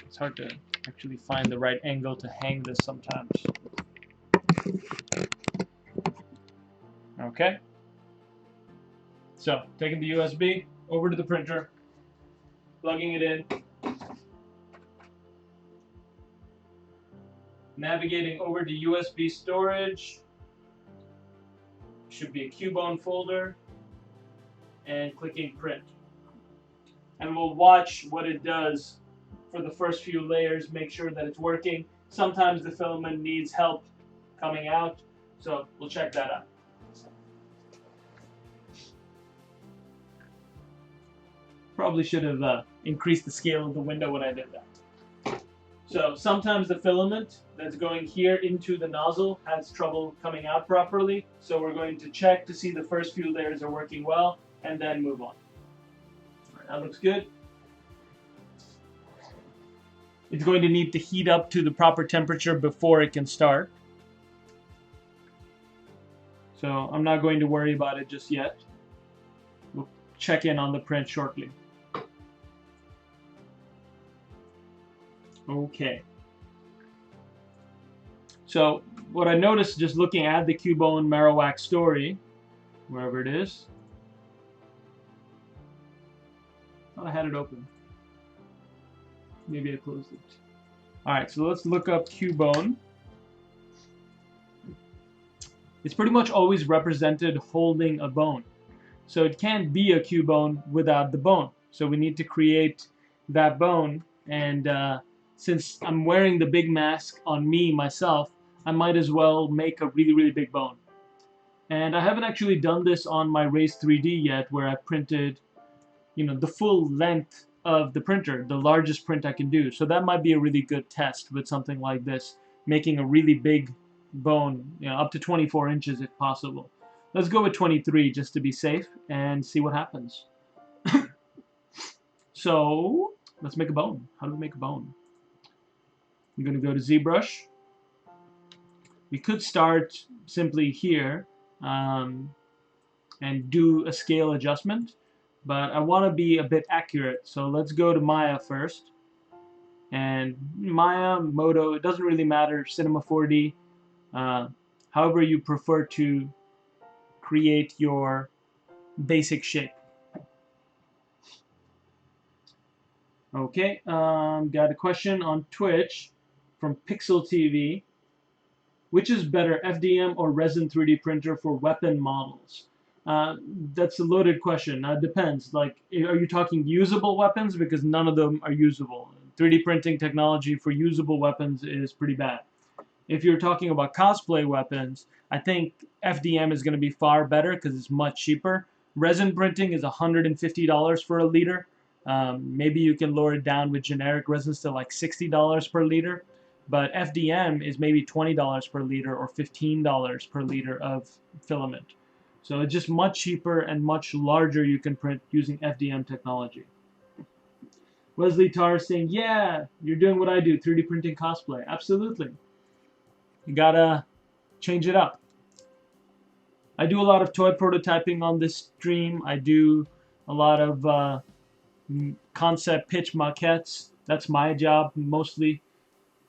It's hard to actually find the right angle to hang this sometimes. Okay. So, taking the USB over to the printer, plugging it in, navigating over to USB storage, should be a Cubone folder, and clicking print. And we'll watch what it does for the first few layers, make sure that it's working. Sometimes the filament needs help coming out, so we'll check that out. Probably should have increased the scale of the window when I did that. So sometimes the filament that's going here into the nozzle has trouble coming out properly, so we're going to check to see the first few layers are working well, and then move on. All right, that looks good. It's going to need to heat up to the proper temperature before it can start. So I'm not going to worry about it just yet. We'll check in on the print shortly. Okay. So what I noticed just looking at the Cubone Marowak Story, wherever it is. Oh, I had it open. Maybe I closed it. Alright, so let's look up Cubone. It's pretty much always represented holding a bone. So it can't be a Cubone without the bone. So we need to create that bone, and since I'm wearing the big mask on me, myself, I might as well make a really, really big bone. And I haven't actually done this on my Raise 3D yet, where I printed, you know, the full length of the printer, the largest print I can do. So that might be a really good test with something like this, making a really big bone, you know, up to 24 inches if possible. Let's go with 23 just to be safe and see what happens. So let's make a bone. How do we make a bone? I'm going to go to ZBrush. We could start simply here and do a scale adjustment, but I want to be a bit accurate, so let's go to Maya first. And Maya, Moto, it doesn't really matter, Cinema 4D, however you prefer to create your basic shape. Okay, got a question on Twitch from Pixel TV. Which is better, FDM or Resin 3D printer for weapon models? That's a loaded question. It depends. Like, are you talking usable weapons? Because none of them are usable. 3D printing technology for usable weapons is pretty bad. If you're talking about cosplay weapons, I think FDM is going to be far better because it's much cheaper. Resin printing is $150 for a liter. Maybe you can lower it down with generic resins to like $60 per liter. But FDM is maybe $20 per liter or $15 per liter of filament. So it's just much cheaper and much larger you can print using FDM technology. Wesley Tarr saying, yeah, you're doing what I do, 3D printing cosplay. Absolutely. You gotta change it up. I do a lot of toy prototyping on this stream. I do a lot of concept pitch maquettes. That's my job mostly.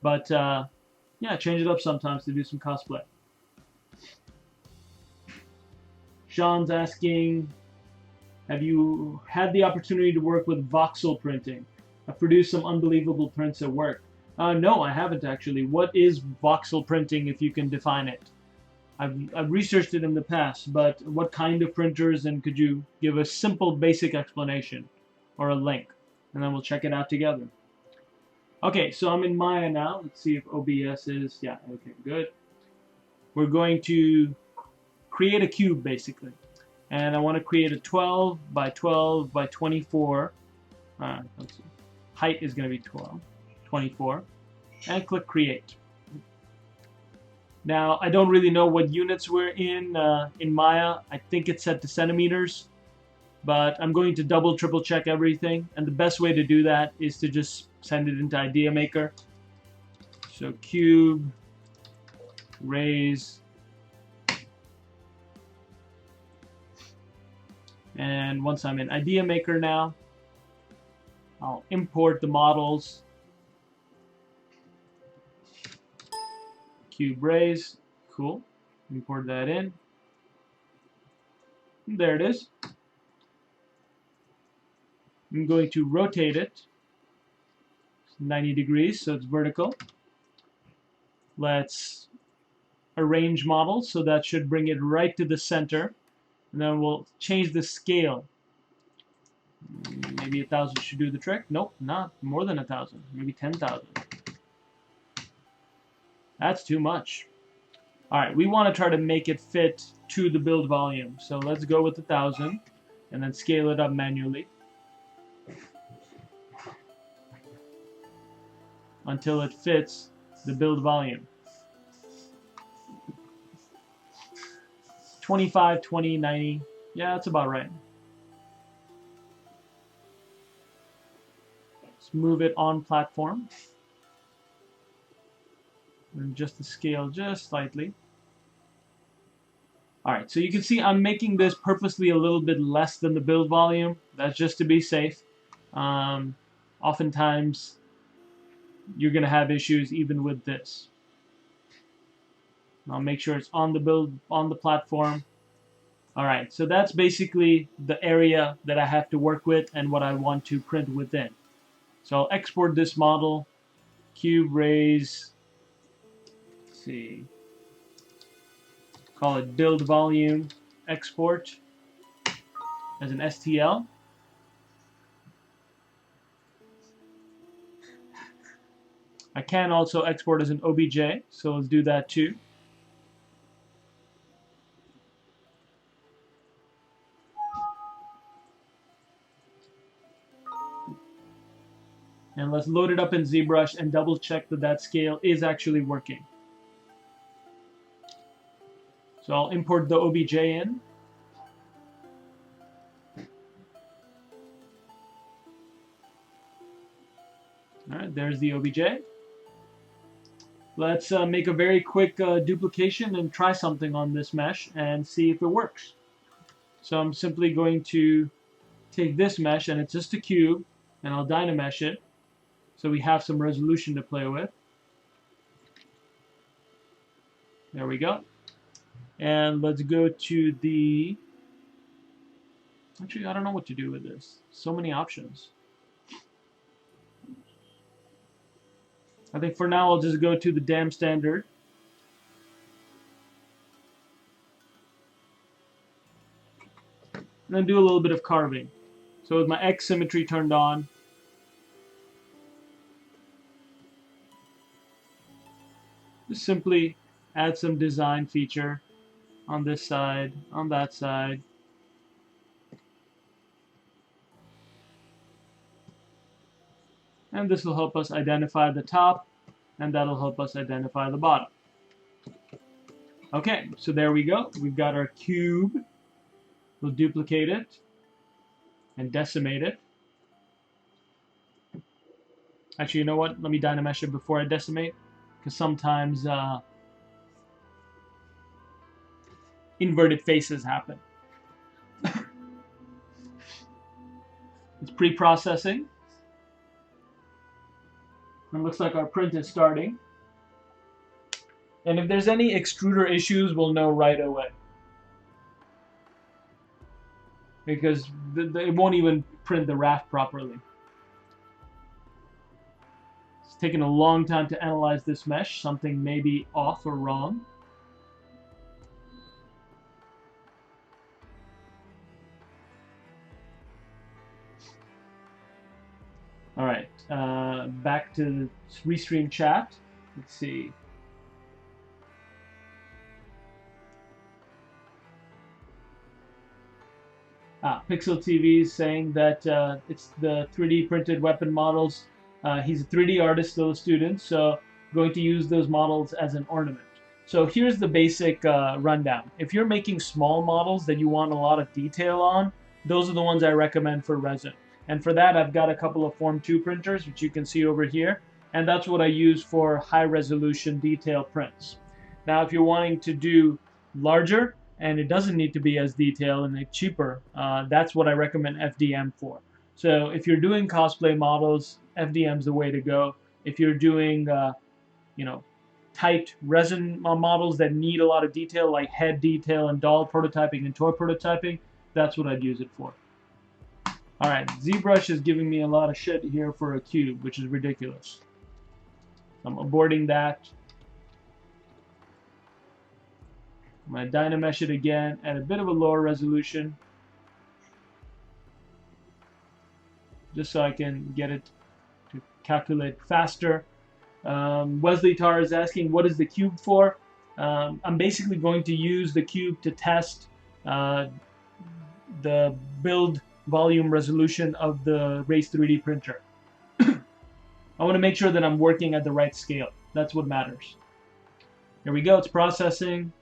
But yeah, change it up sometimes to do some cosplay. Sean's asking, have you had the opportunity to work with voxel printing? I've produced some unbelievable prints at work. No, I haven't actually. What is voxel printing, if you can define it? I've researched it in the past, but what kind of printers, and could you give a simple basic explanation or a link, and then we'll check it out together. Okay, so I'm in Maya now. Let's see if OBS is, yeah, okay, good. We're going to create a cube basically, and I want to create a 12 by 12 by 24. Let's see. Height is going to be 24, and click create. Now, I don't really know what units we're in Maya. I think it's set to centimeters, but I'm going to double, triple check everything. And the best way to do that is to just send it into Idea Maker. So cube, raise, and once I'm in Idea Maker now, I'll import the models. Cube raise, cool. Import that in. There it is. I'm going to rotate it 90 degrees so it's vertical. Let's arrange models, so that should bring it right to the center. And then we'll change the scale. Maybe 1,000 should do the trick. Nope, not more than 1,000. Maybe 10,000. That's too much. Alright, we want to try to make it fit to the build volume. So let's go with 1,000 and then scale it up manually until it fits the build volume. 25, 20, 90. Yeah, that's about right. Let's move it on platform. And just the scale just slightly. Alright, so you can see I'm making this purposely a little bit less than the build volume. That's just to be safe. Oftentimes, you're going to have issues even with this. I'll make sure it's on the platform. Alright, so that's basically the area that I have to work with and what I want to print within. So I'll export this model, cube raise, see, call it build volume, export as an STL. I can also export as an OBJ, so let's do that too. And let's load it up in ZBrush and double check that that scale is actually working. So I'll import the OBJ in. Alright, there's the OBJ. Let's make a very quick duplication and try something on this mesh and see if it works. So I'm simply going to take this mesh, and it's just a cube, and I'll dynamesh it so we have some resolution to play with. There we go. And let's go to the... Actually, I don't know what to do with this. So many options. I think for now I'll just go to the dam standard. And then do a little bit of carving. So with my X symmetry turned on, just simply add some design feature on this side, on that side. And this will help us identify the top, and that'll help us identify the bottom. Okay, so there we go. We've got our cube. We'll duplicate it and decimate it. Actually, you know what? Let me dynamesh it before I decimate, because sometimes inverted faces happen. It's pre-processing. It looks like our print is starting. And if there's any extruder issues, we'll know right away. Because it won't even print the raft properly. It's taken a long time to analyze this mesh. Something may be off or wrong. to the Restream chat. Let's see. Pixel TV is saying that it's the 3D printed weapon models. He's a 3D artist, still a student, so going to use those models as an ornament. So here's the basic rundown. If you're making small models that you want a lot of detail on, those are the ones I recommend for resin. And for that, I've got a couple of Form 2 printers, which you can see over here, and that's what I use for high resolution detail prints. Now, if you're wanting to do larger, and it doesn't need to be as detailed and it's cheaper, that's what I recommend FDM for. So if you're doing cosplay models, FDM's the way to go. If you're doing, you know, tight resin models that need a lot of detail, like head detail and doll prototyping and toy prototyping, that's what I'd use it for. Alright, ZBrush is giving me a lot of shit here for a cube, which is ridiculous. I'm aborting that. I'm going to Dynamesh it again at a bit of a lower resolution, just so I can get it to calculate faster. Wesley Tar is asking, what is the cube for? I'm basically going to use the cube to test the build volume resolution of the Race 3D printer. I want to make sure that I'm working at the right scale. That's what matters. Here we go, it's processing.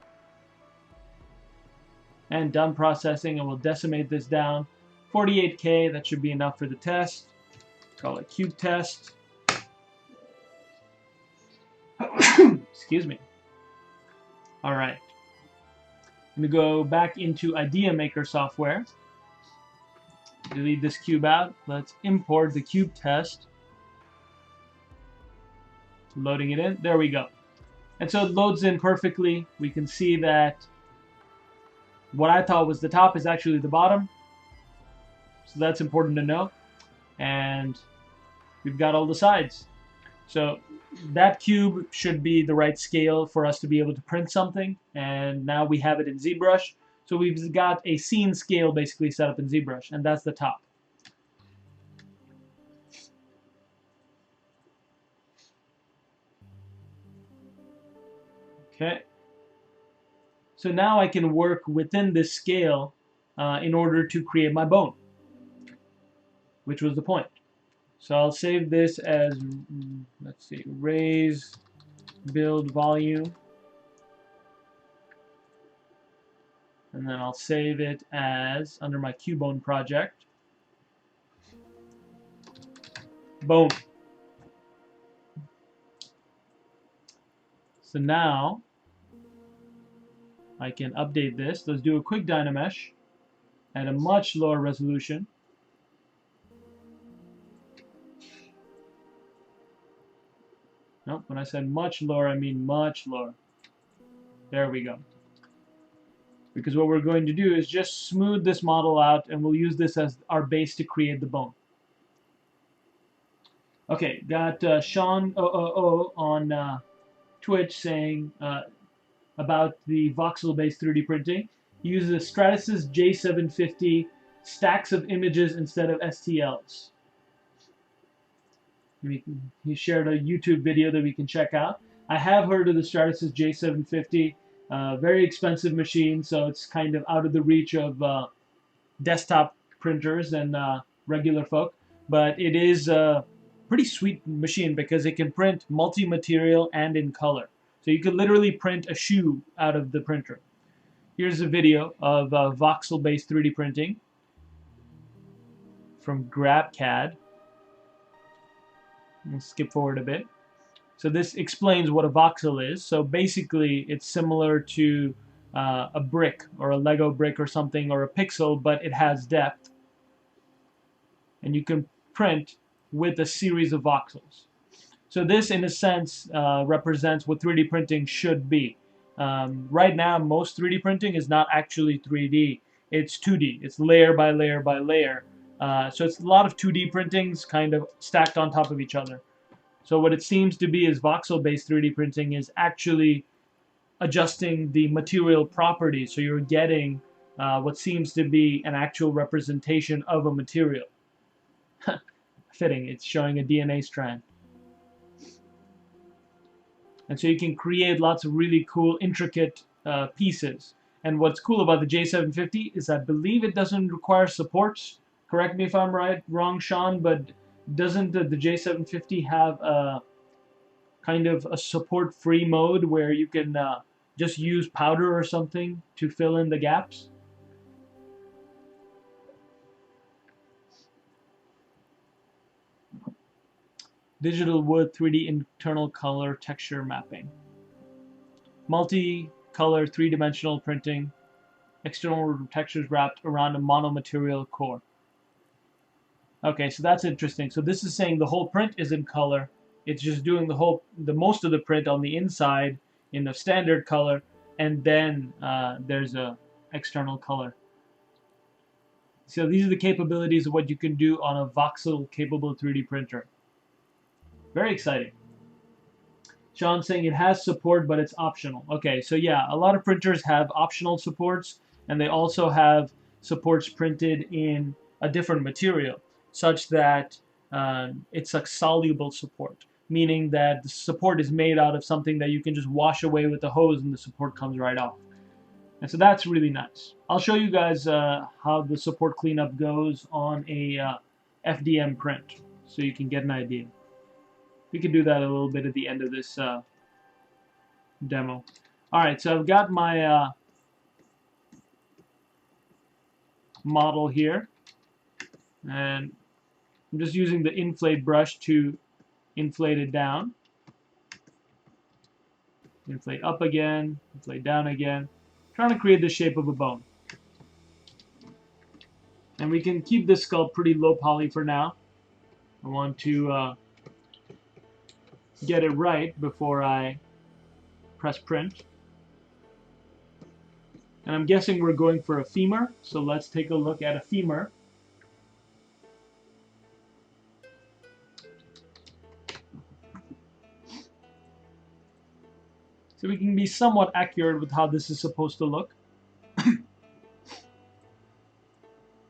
And done processing, and we'll decimate this down. 48K, that should be enough for the test. Call it cube test. Excuse me. All right. I'm going to go back into Idea Maker software. Delete this cube out. Let's import the cube test. Loading it in. There we go. And so it loads in perfectly. We can see that what I thought was the top is actually the bottom. So that's important to know. And we've got all the sides. So that cube should be the right scale for us to be able to print something. And now we have it in ZBrush. So we've got a scene scale basically set up in ZBrush. And that's the top. Okay. So now I can work within this scale in order to create my bone, which was the point. So I'll save this as, let's see, raise build volume. And then I'll save it as, under my Cubone project, bone. So now I can update this. Let's do a quick Dynamesh at a much lower resolution. Nope, when I said much lower, I mean much lower. There we go. Because what we're going to do is just smooth this model out, and we'll use this as our base to create the bone. Okay, got Sean 000 on Twitch saying about the voxel-based 3D printing. He uses a Stratasys J750 stacks of images instead of STLs. He shared a YouTube video that we can check out. I have heard of the Stratasys J750. Very expensive machine, so it's kind of out of the reach of desktop printers and regular folk. But it is a pretty sweet machine because it can print multi-material and in color. So you could literally print a shoe out of the printer. Here's a video of voxel-based 3D printing from GrabCAD. We'll skip forward a bit. So this explains what a voxel is. So basically, it's similar to a brick or a Lego brick or something, or a pixel, but it has depth. And you can print with a series of voxels. So this, in a sense, represents what 3D printing should be. Right now, most 3D printing is not actually 3D. It's 2D. It's layer by layer by layer. So it's a lot of 2D printings kind of stacked on top of each other. So what it seems to be is voxel-based 3D printing is actually adjusting the material properties. So you're getting what seems to be an actual representation of a material. Fitting, it's showing a DNA strand. And so you can create lots of really cool, intricate pieces. And what's cool about the J750 is I believe it doesn't require supports. Correct me if I'm wrong, Sean, but doesn't the J750 have a kind of a support-free mode where you can just use powder or something to fill in the gaps? Digital wood 3D internal color texture mapping. Multi-color three-dimensional printing. External textures wrapped around a monomaterial core. Okay, so that's interesting. So this is saying the whole print is in color. It's just doing the most of the print on the inside in a standard color, and then there's a external color. So these are the capabilities of what you can do on a voxel-capable 3D printer. Very exciting. Sean's saying it has support, but it's optional. Okay, so yeah, a lot of printers have optional supports, and they also have supports printed in a different material, such that it's a soluble support, meaning that the support is made out of something that you can just wash away with the hose and the support comes right off. And so that's really nice. I'll show you guys how the support cleanup goes on a FDM print, so you can get an idea. We can do that a little bit at the end of this demo. Alright, so I've got my model here, and I'm just using the inflate brush to inflate it down. Inflate up again, inflate down again. Trying to create the shape of a bone. And we can keep this sculpt pretty low poly for now. I want to get it right before I press print. And I'm guessing we're going for a femur, so let's take a look at a femur. So we can be somewhat accurate with how this is supposed to look.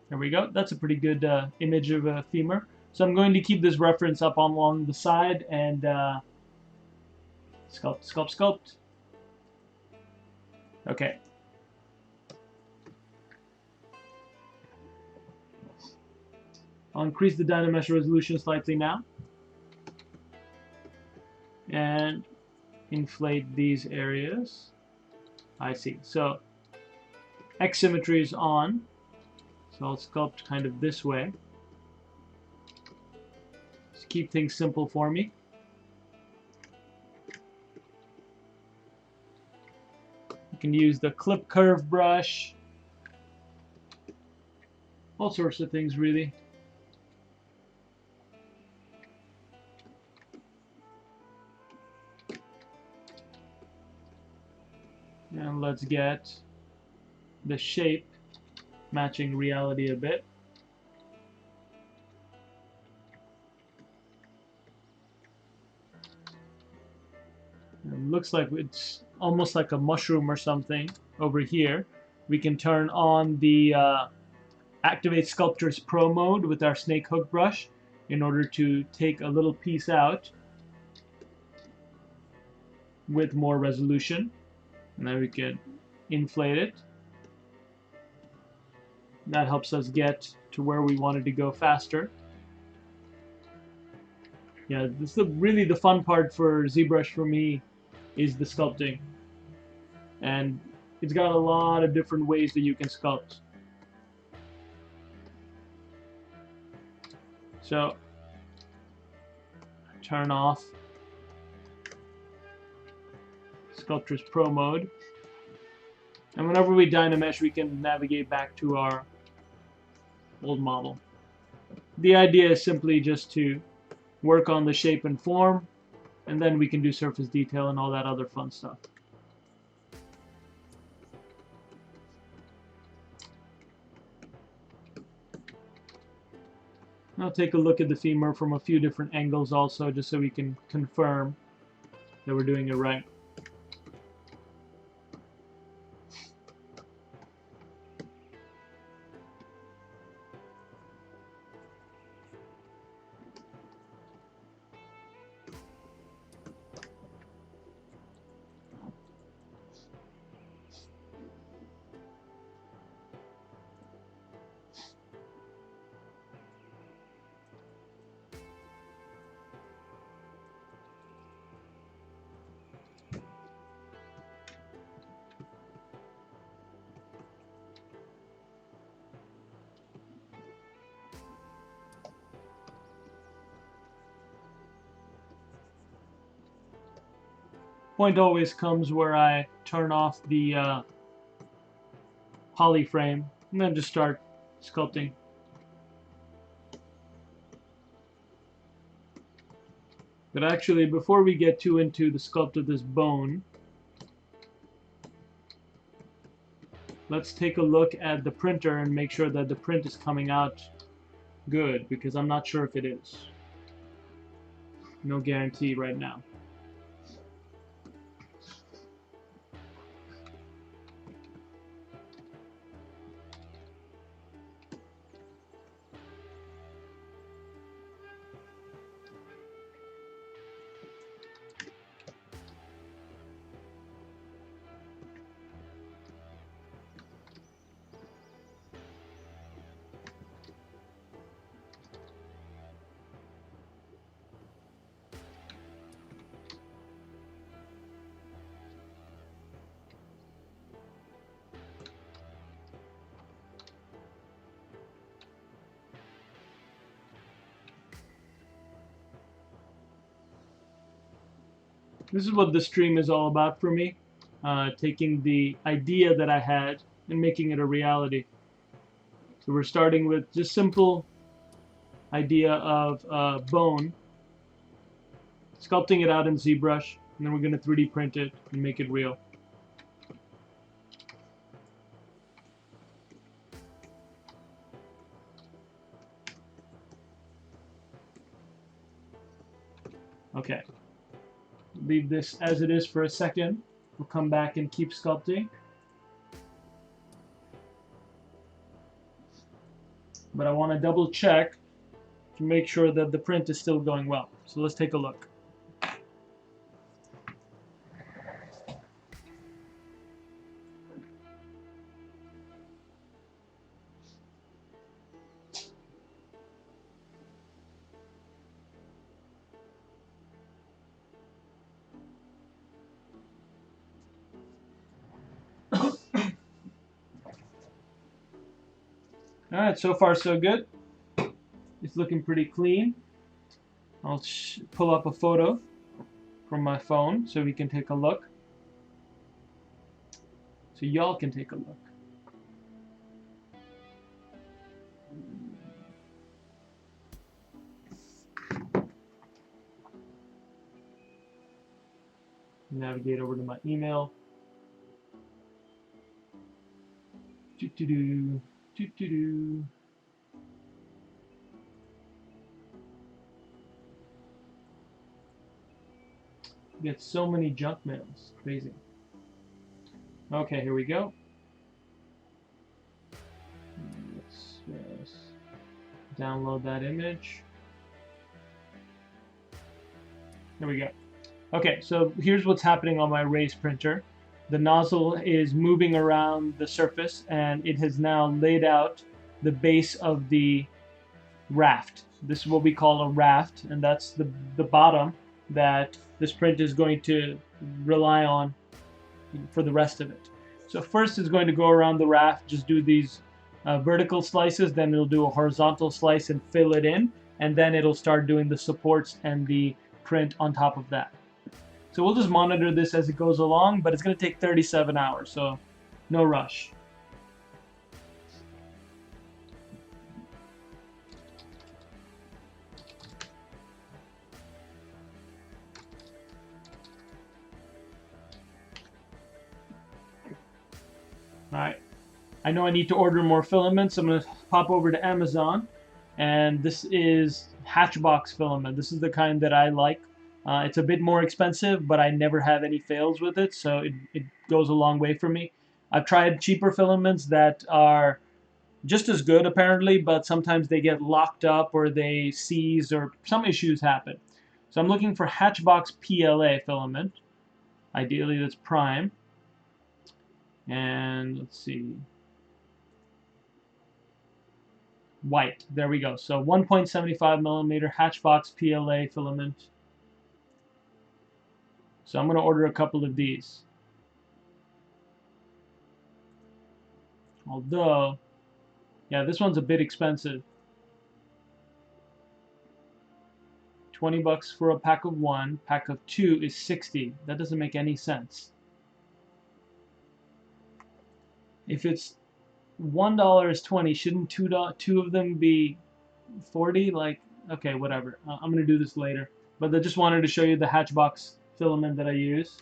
There we go. That's a pretty good image of a femur. So I'm going to keep this reference up along the side and sculpt, sculpt, sculpt. Okay. I'll increase the Dynamesh resolution slightly now. And inflate these areas. I see. So X symmetry is on. So I'll sculpt kind of this way. Just keep things simple for me. You can use the clip curve brush. All sorts of things really. And let's get the shape matching reality a bit. It looks like it's almost like a mushroom or something over here. We can turn on the Activate Sculptors Pro mode with our snake hook brush in order to take a little piece out with more resolution. And then we can inflate it. That helps us get to where we wanted to go faster. Yeah, this is really the fun part for ZBrush for me is the sculpting. And it's got a lot of different ways that you can sculpt. So, turn off Sculptors Pro mode. And whenever we Dynamesh, we can navigate back to our old model. The idea is simply just to work on the shape and form, and then we can do surface detail and all that other fun stuff. I'll take a look at the femur from a few different angles also, just so we can confirm that we're doing it right. Point always comes where I turn off the poly frame and then just start sculpting. But actually, before we get too into the sculpt of this bone, let's take a look at the printer and make sure that the print is coming out good, because I'm not sure if it is. No guarantee right now. This is what the stream is all about for me, taking the idea that I had and making it a reality. So we're starting with just simple idea of bone, sculpting it out in ZBrush, and then we're going to 3D print it and make it real. Okay. Leave this as it is for a second. We'll come back and keep sculpting. But I want to double check to make sure that the print is still going well. So let's take a look. Alright, so far so good. It's looking pretty clean. I'll pull up a photo from my phone so we can take a look. So y'all can take a look. Navigate over to my email. Do-do-do, do-do-do. Get so many junk mails. Crazy. Okay, here we go. Let's just download that image. There we go. Okay, so here's what's happening on my raised printer. The nozzle is moving around the surface, and it has now laid out the base of the raft. This is what we call a raft, and that's the bottom that this print is going to rely on for the rest of it. So first it's going to go around the raft, just do these vertical slices, then it'll do a horizontal slice and fill it in, and then it'll start doing the supports and the print on top of that. So we'll just monitor this as it goes along, but it's going to take 37 hours, so no rush. Alright, I know I need to order more filaments. I'm going to pop over to Amazon, and this is Hatchbox filament. This is the kind that I like. It's a bit more expensive, but I never have any fails with it, so it goes a long way for me. I've tried cheaper filaments that are just as good apparently, but sometimes they get locked up or they seize or some issues happen. So I'm looking for Hatchbox PLA filament. Ideally that's prime. And let's see. White. There we go. So 1.75 millimeter Hatchbox PLA filament. So I'm going to order a couple of these. Although, yeah, this one's a bit expensive. $20 for a pack of 1. Pack of 2 is 60. That doesn't make any sense. If it's $1 is 20, shouldn't two of them be 40? Like, okay, whatever. I'm gonna do this later. But I just wanted to show you the Hatchbox filament that I use.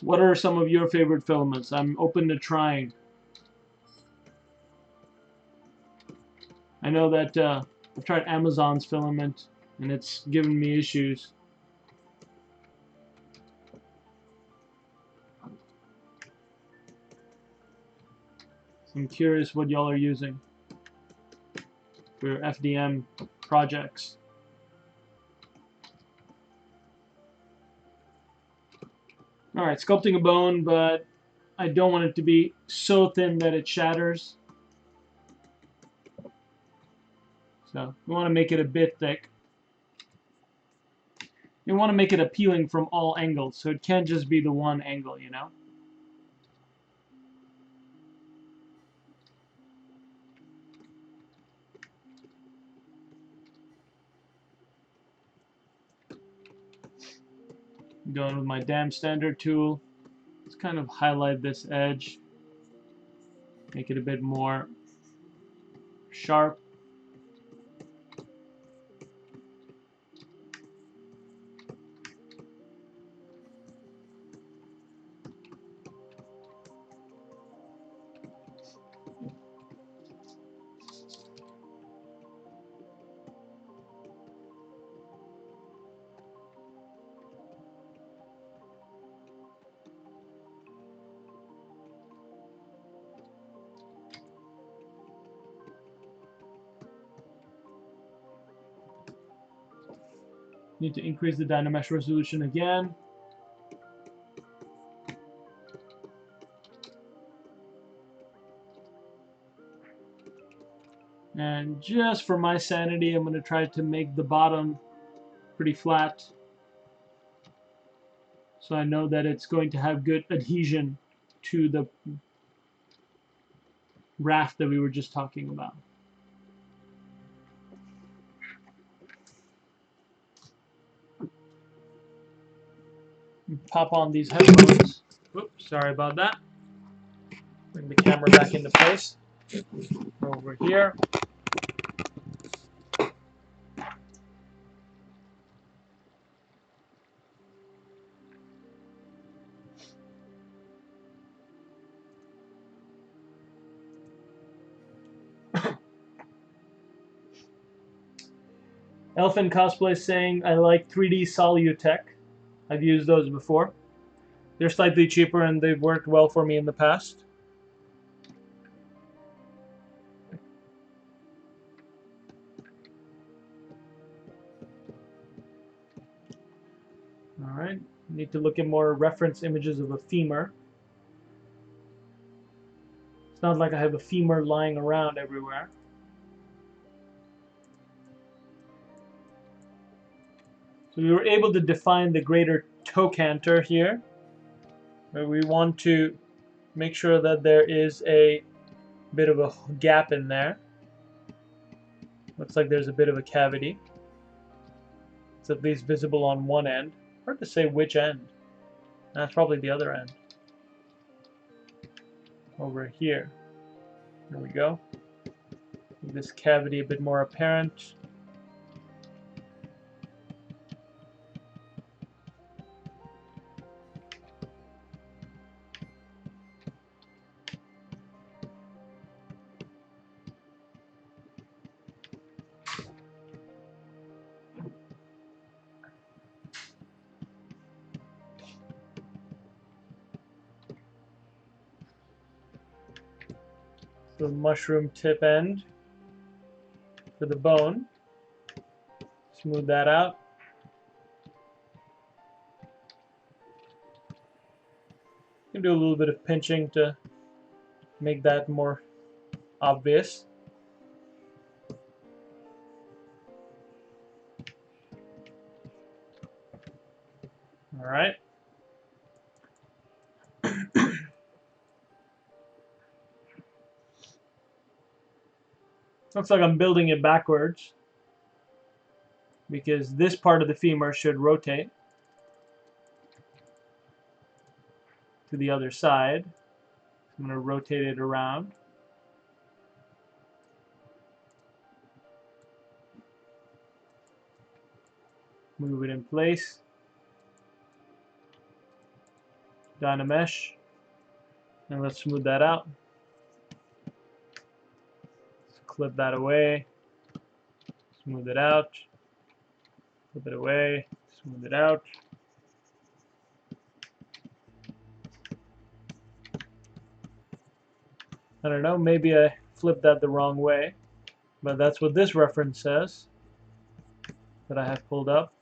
What are some of your favorite filaments? I'm open to trying. I know that I've tried Amazon's filament and it's given me issues. So I'm curious what y'all are using for your FDM projects. Alright, sculpting a bone, but I don't want it to be so thin that it shatters. So we want to make it a bit thick. You want to make it appealing from all angles, so it can't just be the one angle, you know? Going with my damn standard tool. Let's kind of highlight this edge. Make it a bit more sharp. Need to increase the Dynamesh resolution again. And just for my sanity, I'm going to try to make the bottom pretty flat, so I know that it's going to have good adhesion to the raft that we were just talking about. Pop on these headphones. Oops, sorry about that. Bring the camera back into place. Over here. Elfin Cosplay saying, I like 3D Solutech. I've used those before. They're slightly cheaper and they've worked well for me in the past. Alright, need to look at more reference images of a femur. It's not like I have a femur lying around everywhere. So we were able to define the greater toe canter here. But we want to make sure that there is a bit of a gap in there. Looks like there's a bit of a cavity. It's at least visible on one end. Hard to say which end. That's probably the other end. Over here. There we go. Make this cavity a bit more apparent. The mushroom tip end for the bone. Smooth that out. You can do a little bit of pinching to make that more obvious. All right. Looks like I'm building it backwards. because this part of the femur should rotate to the other side. I'm going to rotate it around. Move it in place. Dynamesh. And let's smooth that out. Let's clip that away. Smooth it out. Clip it away. Smooth it out. I don't know, maybe I flipped that the wrong way, but that's what this reference says that I have pulled up.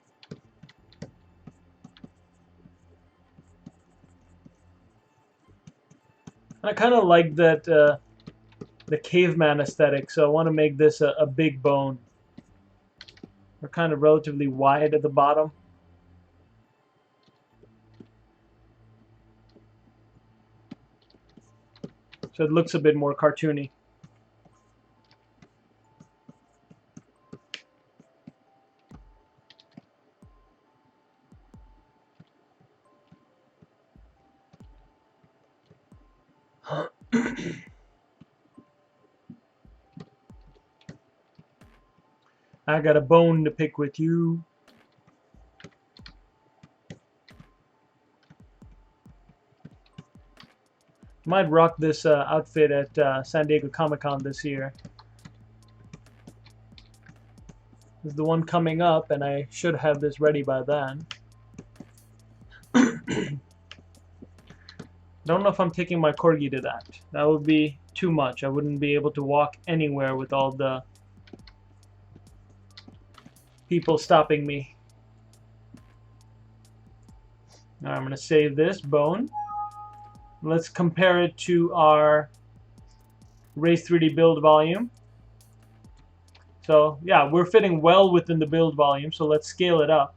I kind of like that the caveman aesthetic, so I want to make this a big bone. They're kind of relatively wide at the bottom. So it looks a bit more cartoony. I got a bone to pick with you. Might rock this outfit at San Diego Comic-Con this year. This is the one coming up, and I should have this ready by then. Don't know if I'm taking my corgi to that. That would be too much. I wouldn't be able to walk anywhere with all the people stopping me. Now I'm going to save this bone. Let's compare it to our Raise 3D build volume. So yeah, we're fitting well within the build volume, so let's scale it up.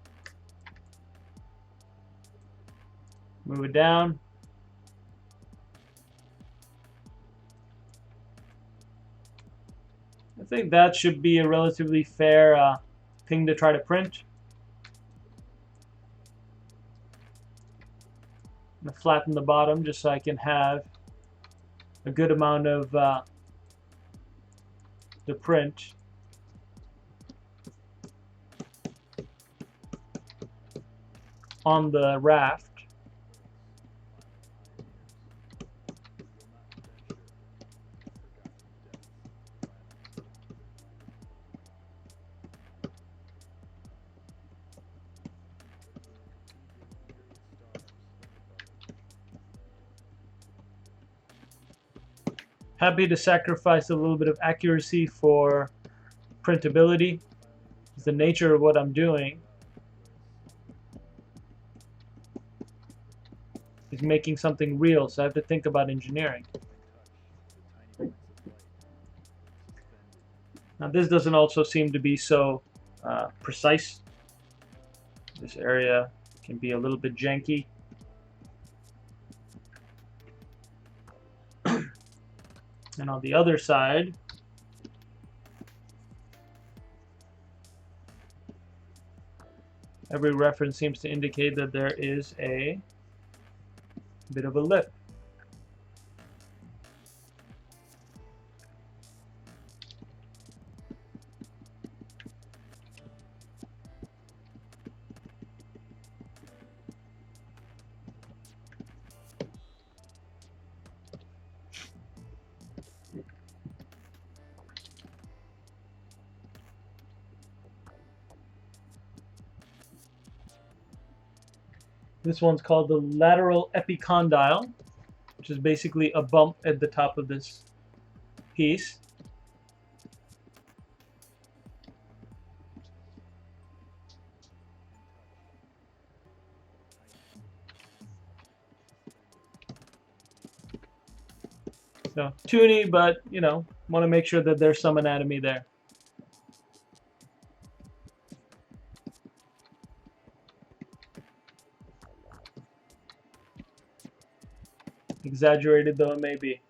Move it down. I think that should be a relatively fair thing to try to print. I'm going to flatten the bottom just so I can have a good amount of the print. On the raft. Happy to sacrifice a little bit of accuracy for printability. It's the nature of what I'm doing. Is making something real, so I have to think about engineering. Now this doesn't also seem to be so precise. This area can be a little bit janky. And on the other side, every reference seems to indicate that there is a bit of a lip. This one's called the lateral epicondyle, which is basically a bump at the top of this piece. So toony, but you know, want to make sure that there's some anatomy there. Exaggerated though it may be.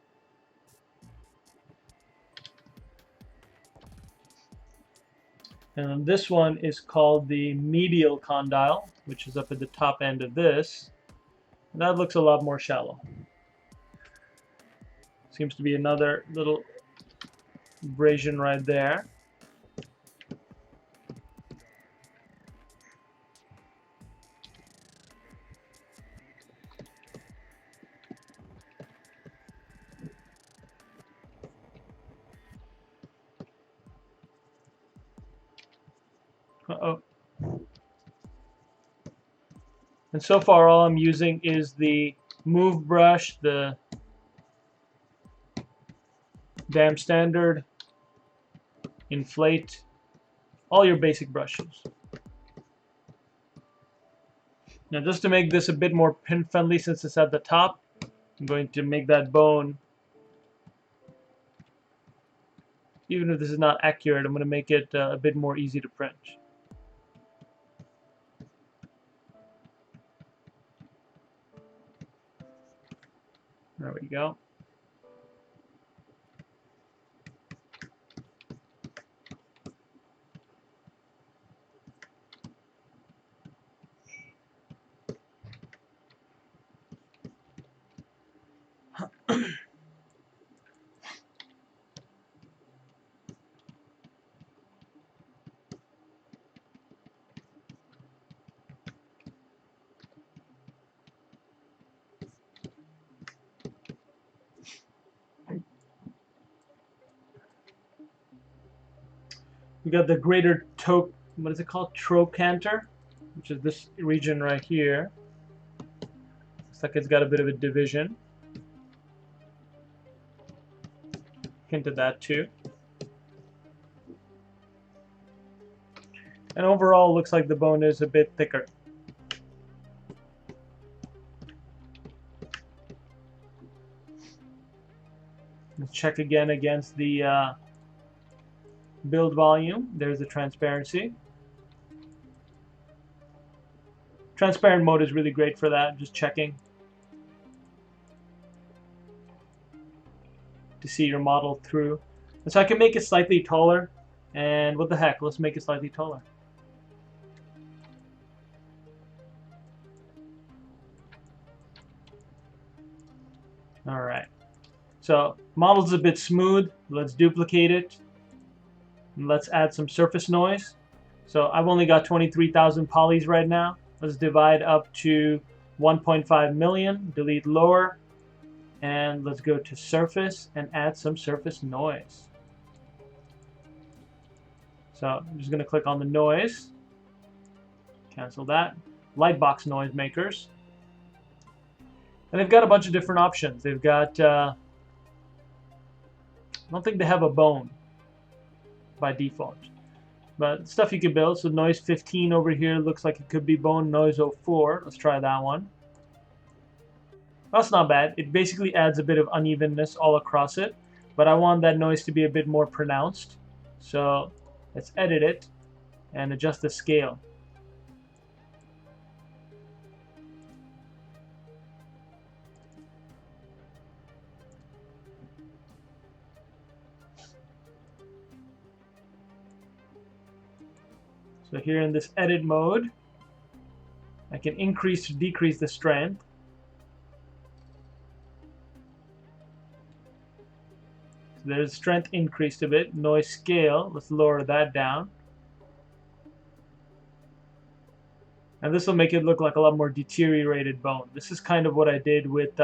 And this one is called the medial condyle, which is up at the top end of this. And that looks a lot more shallow. Seems to be another little abrasion right there. Uh-oh. And so far all I'm using is the move brush, the damn standard, inflate, all your basic brushes. Now just to make this a bit more pin friendly since it's at the top, I'm going to make that bone, even if this is not accurate, I'm going to make it a bit more easy to print. There we go. We got the greater what is it called? Trochanter, which is this region right here. Looks like it's got a bit of a division. Hint of that too. And overall, looks like the bone is a bit thicker. Let's check again against the build volume. There's the transparency. Transparent mode is really great for that, just checking to see your model through. And so I can make it slightly taller, and what the heck, let's make it slightly taller. Alright, so model's a bit smooth, let's duplicate it. And let's add some surface noise. So I've only got 23,000 polys right now. Let's divide up to 1.5 million, delete lower, and let's go to surface and add some surface noise. So I'm just going to click on the noise, cancel that, lightbox noise makers. And they've got a bunch of different options. They've got, I don't think they have a bone by default, but stuff you can build. So noise 15 over here looks like it could be bone. Noise 04, let's try that one. That's not bad. It basically adds a bit of unevenness all across it, but I want that noise to be a bit more pronounced. So let's edit it and adjust the scale. So here in this edit mode, I can increase or decrease the strength. So there's strength increased a bit. Noise scale, let's lower that down. And this will make it look like a lot more deteriorated bone. This is kind of what I did with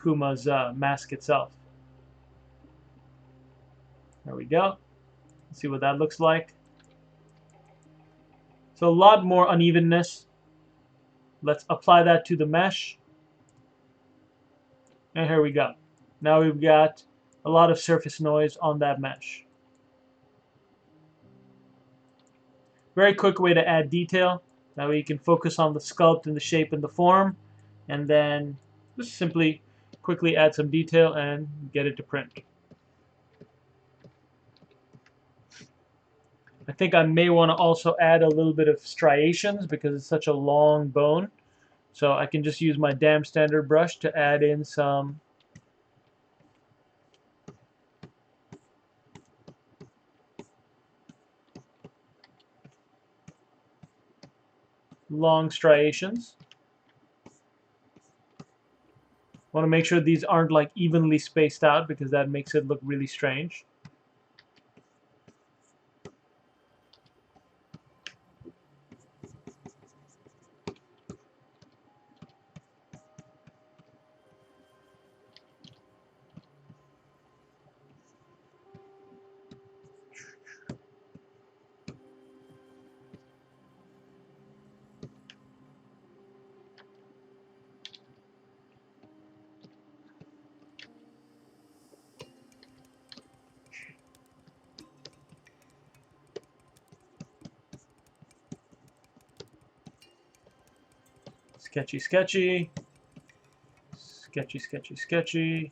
Kuma's mask itself. There we go. Let's see what that looks like. So a lot more unevenness. Let's apply that to the mesh. And here we go. Now we've got a lot of surface noise on that mesh. Very quick way to add detail. That way you can focus on the sculpt and the shape and the form, and then just simply quickly add some detail and get it to print. I think I may want to also add a little bit of striations because it's such a long bone. So I can just use my damn standard brush to add in some long striations. Want to make sure these aren't like evenly spaced out because that makes it look really strange. Sketchy, sketchy. Sketchy, sketchy, sketchy.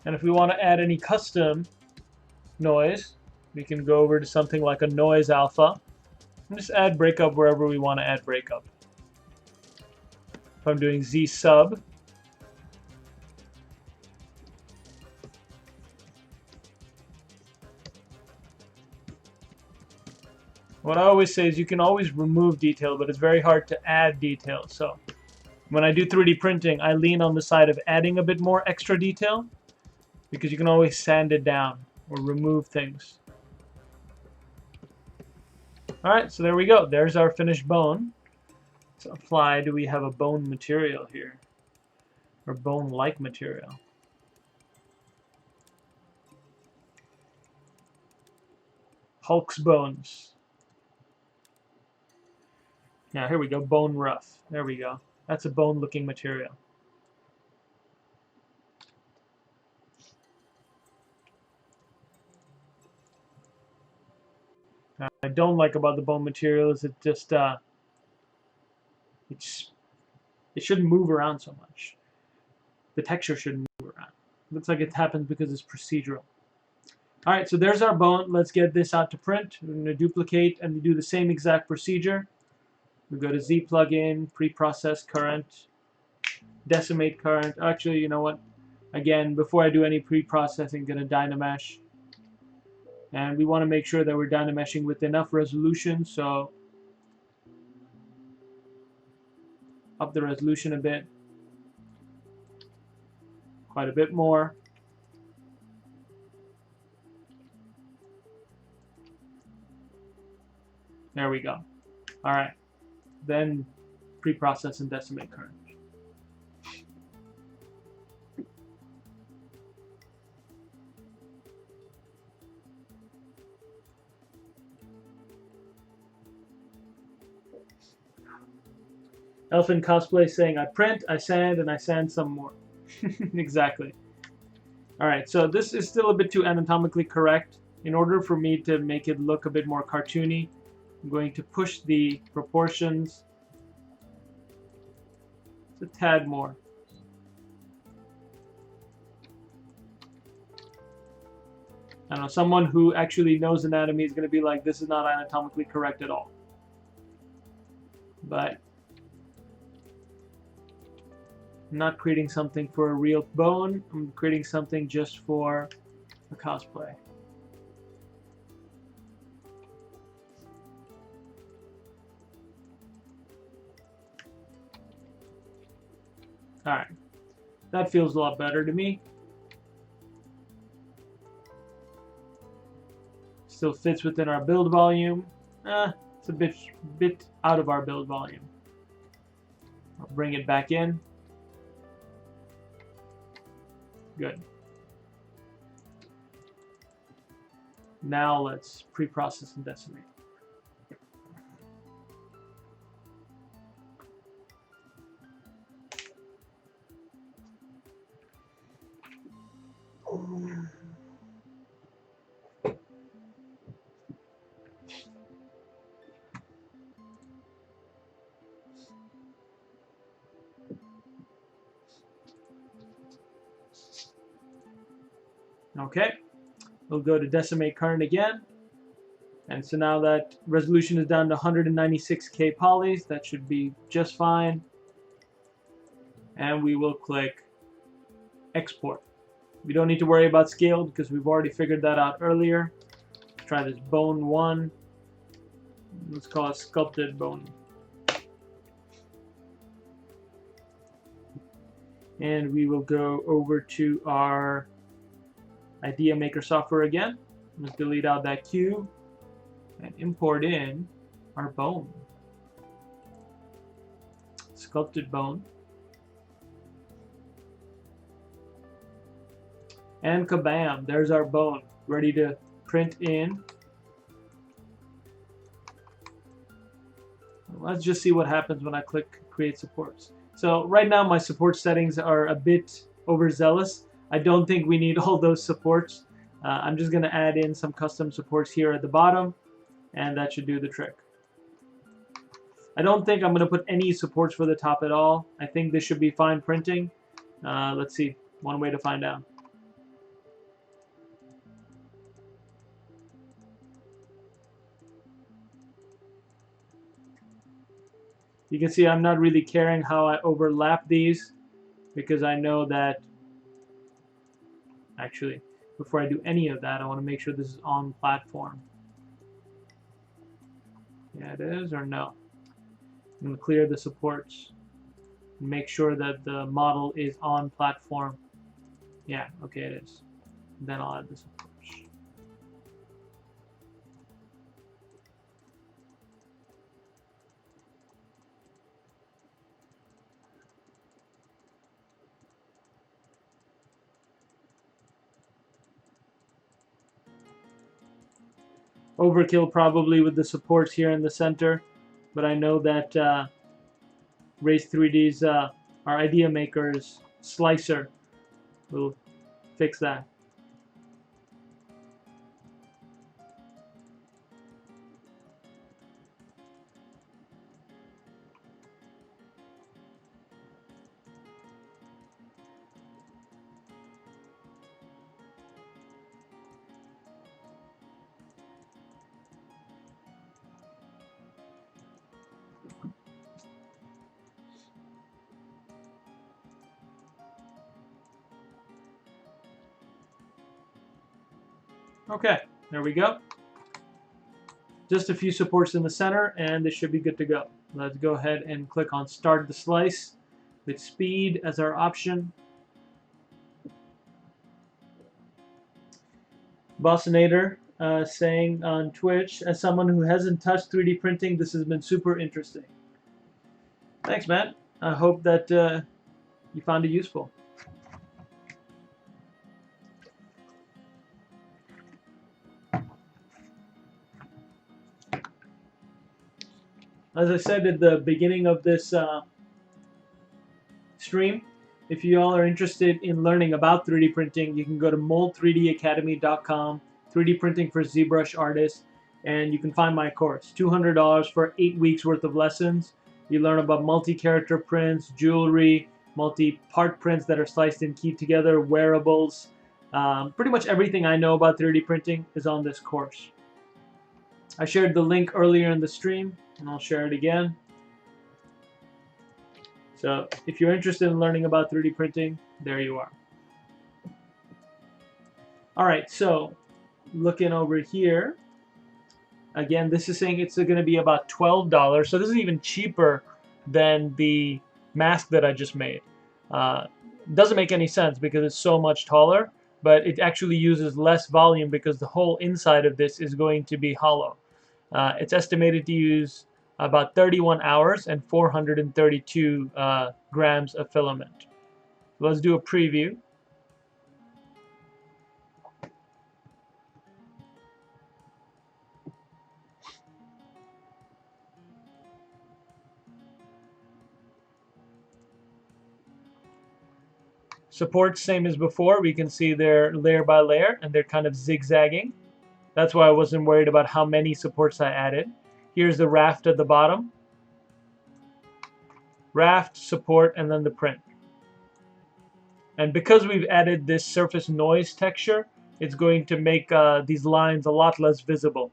And if we want to add any custom noise, we can go over to something like a noise alpha and just add breakup wherever we want to add breakup. If I'm doing Z sub, what I always say is you can always remove detail, but it's very hard to add detail. So when I do 3D printing, I lean on the side of adding a bit more extra detail because you can always sand it down or remove things. Alright, so there we go. There's our finished bone. Let's apply, do we have a bone material here? Or bone-like material? Hulk's bones. Now here we go, bone rough. There we go. That's a bone-looking material. I don't like about the bone material is it just it shouldn't move around so much. The texture shouldn't move around. Looks like it happens because it's procedural. All right, so there's our bone. Let's get this out to print. We're going to duplicate and do the same exact procedure. We go to Z plugin, pre-process current, decimate current. Actually, you know what? Again, before I do any pre-processing, I'm going to dynamesh. And we want to make sure that we're dynameshing with enough resolution, so up the resolution a bit, quite a bit more. There we go. All right, then pre-process and decimate current. Elfin Cosplay saying, I print, I sand, and I sand some more. Exactly. Alright, so this is still a bit too anatomically correct. In order for me to make it look a bit more cartoony, I'm going to push the proportions a tad more. I don't know, someone who actually knows anatomy is going to be like, this is not anatomically correct at all. But I'm not creating something for a real bone. I'm creating something just for a cosplay. Alright. That feels a lot better to me. Still fits within our build volume. It's a bit out of our build volume. I'll bring it back in. Good. Now let's pre-process and decimate. Okay, we'll go to Decimate Current again. And so now that resolution is down to 196K polys, that should be just fine. And we will click Export. We don't need to worry about scale because we've already figured that out earlier. Let's try this bone 1. Let's call it sculpted bone. And we will go over to our Idea Maker software again. Let's delete out that cube and import in our bone. Sculpted bone. And kabam, there's our bone, ready to print in. Let's just see what happens when I click Create Supports. So right now my support settings are a bit overzealous. I don't think we need all those supports. I'm just going to add in some custom supports here at the bottom, and that should do the trick. I don't think I'm going to put any supports for the top at all. I think this should be fine printing. Let's see, one way to find out. You can see I'm not really caring how I overlap these because I know that, actually, before I do any of that, I want to make sure this is on platform. Yeah, it is, or no? I'm going to clear the supports and make sure that the model is on platform. Yeah, okay, it is. Then I'll add the supports. Overkill probably with the supports here in the center, but I know that Race 3D's our Idea Maker's slicer will fix that. Okay, there we go. Just a few supports in the center, and this should be good to go. Let's go ahead and click on Start the Slice with Speed as our option. Bossinator saying on Twitch, as someone who hasn't touched 3D printing, this has been super interesting. Thanks, man. I hope that you found it useful. As I said at the beginning of this stream, if you all are interested in learning about 3D printing, you can go to mold3dacademy.com, 3D printing for ZBrush artists, and you can find my course. $200 for 8 weeks worth of lessons. You learn about multi-character prints, jewelry, multi-part prints that are sliced and keyed together, wearables. Pretty much everything I know about 3D printing is on this course. I shared the link earlier in the stream, and I'll share it again. So if you're interested in learning about 3D printing, there you are. All right, so looking over here, again, this is saying it's going to be about $12. So this is even cheaper than the mask that I just made. Doesn't make any sense because it's so much taller, but it actually uses less volume because the whole inside of this is going to be hollow. It's estimated to use about 31 hours and 432 grams of filament. Let's do a preview. Supports, same as before. We can see they're layer by layer and they're kind of zigzagging. That's why I wasn't worried about how many supports I added. Here's the raft at the bottom. Raft, support, and then the print. And because we've added this surface noise texture, it's going to make these lines a lot less visible.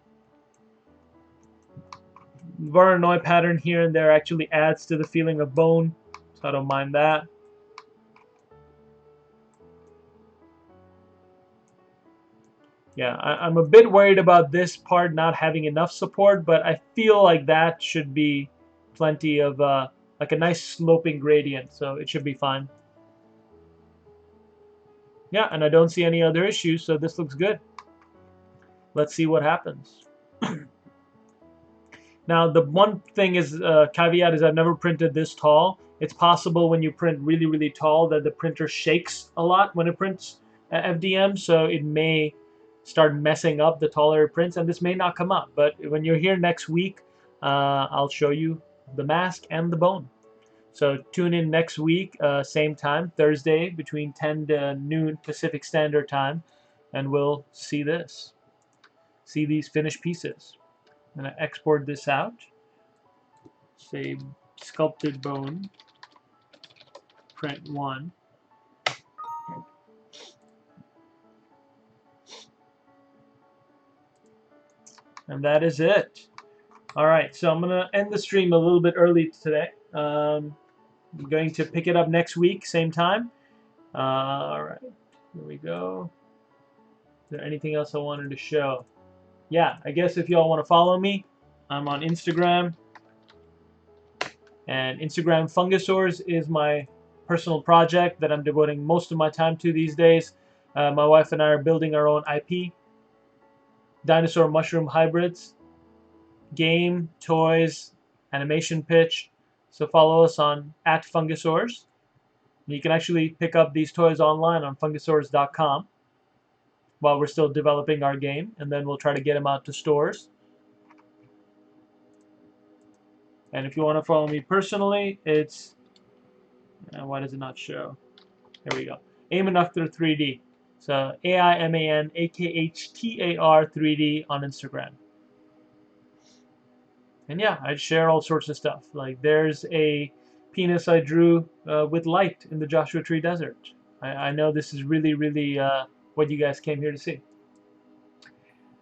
Voronoi pattern here and there actually adds to the feeling of bone, so I don't mind that. Yeah, I'm a bit worried about this part not having enough support, but I feel like that should be plenty of like a nice sloping gradient, so it should be fine. Yeah, and I don't see any other issues, so this looks good. Let's see what happens. Now, the one thing is, caveat is I've never printed this tall. It's possible when you print really, really tall that the printer shakes a lot when it prints FDM, so it may start messing up the taller it prints, and this may not come up. But when you're here next week, I'll show you the mask and the bone. So tune in next week, same time, Thursday, between 10 to noon Pacific Standard Time, and we'll see this. See these finished pieces. I'm going to export this out. Say sculpted bone, print 1. And that is it. All right, so I'm going to end the stream a little bit early today. I'm going to pick it up next week, same time. All right, here we go. Is there anything else I wanted to show? Yeah, I guess if y'all want to follow me, I'm on Instagram. And Instagram Fungusaurs is my personal project that I'm devoting most of my time to these days. My wife and I are building our own IP. Dinosaur mushroom hybrids. Game, toys, animation pitch. So follow us on @Fungusaurs. You can actually pick up these toys online on fungusaurs.com while we're still developing our game, and then we'll try to get them out to stores. And if you want to follow me personally, it's why does it not show? There we go. Aiman Akhtar 3D. So AIMAN AKHTAR 3D on Instagram. And yeah, I share all sorts of stuff. Like there's a penis I drew with light in the Joshua Tree Desert. I know this is really, really what you guys came here to see.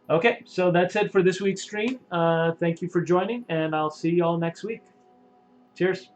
Okay, so that's it for this week's stream. Thank you for joining, and I'll see you all next week. Cheers.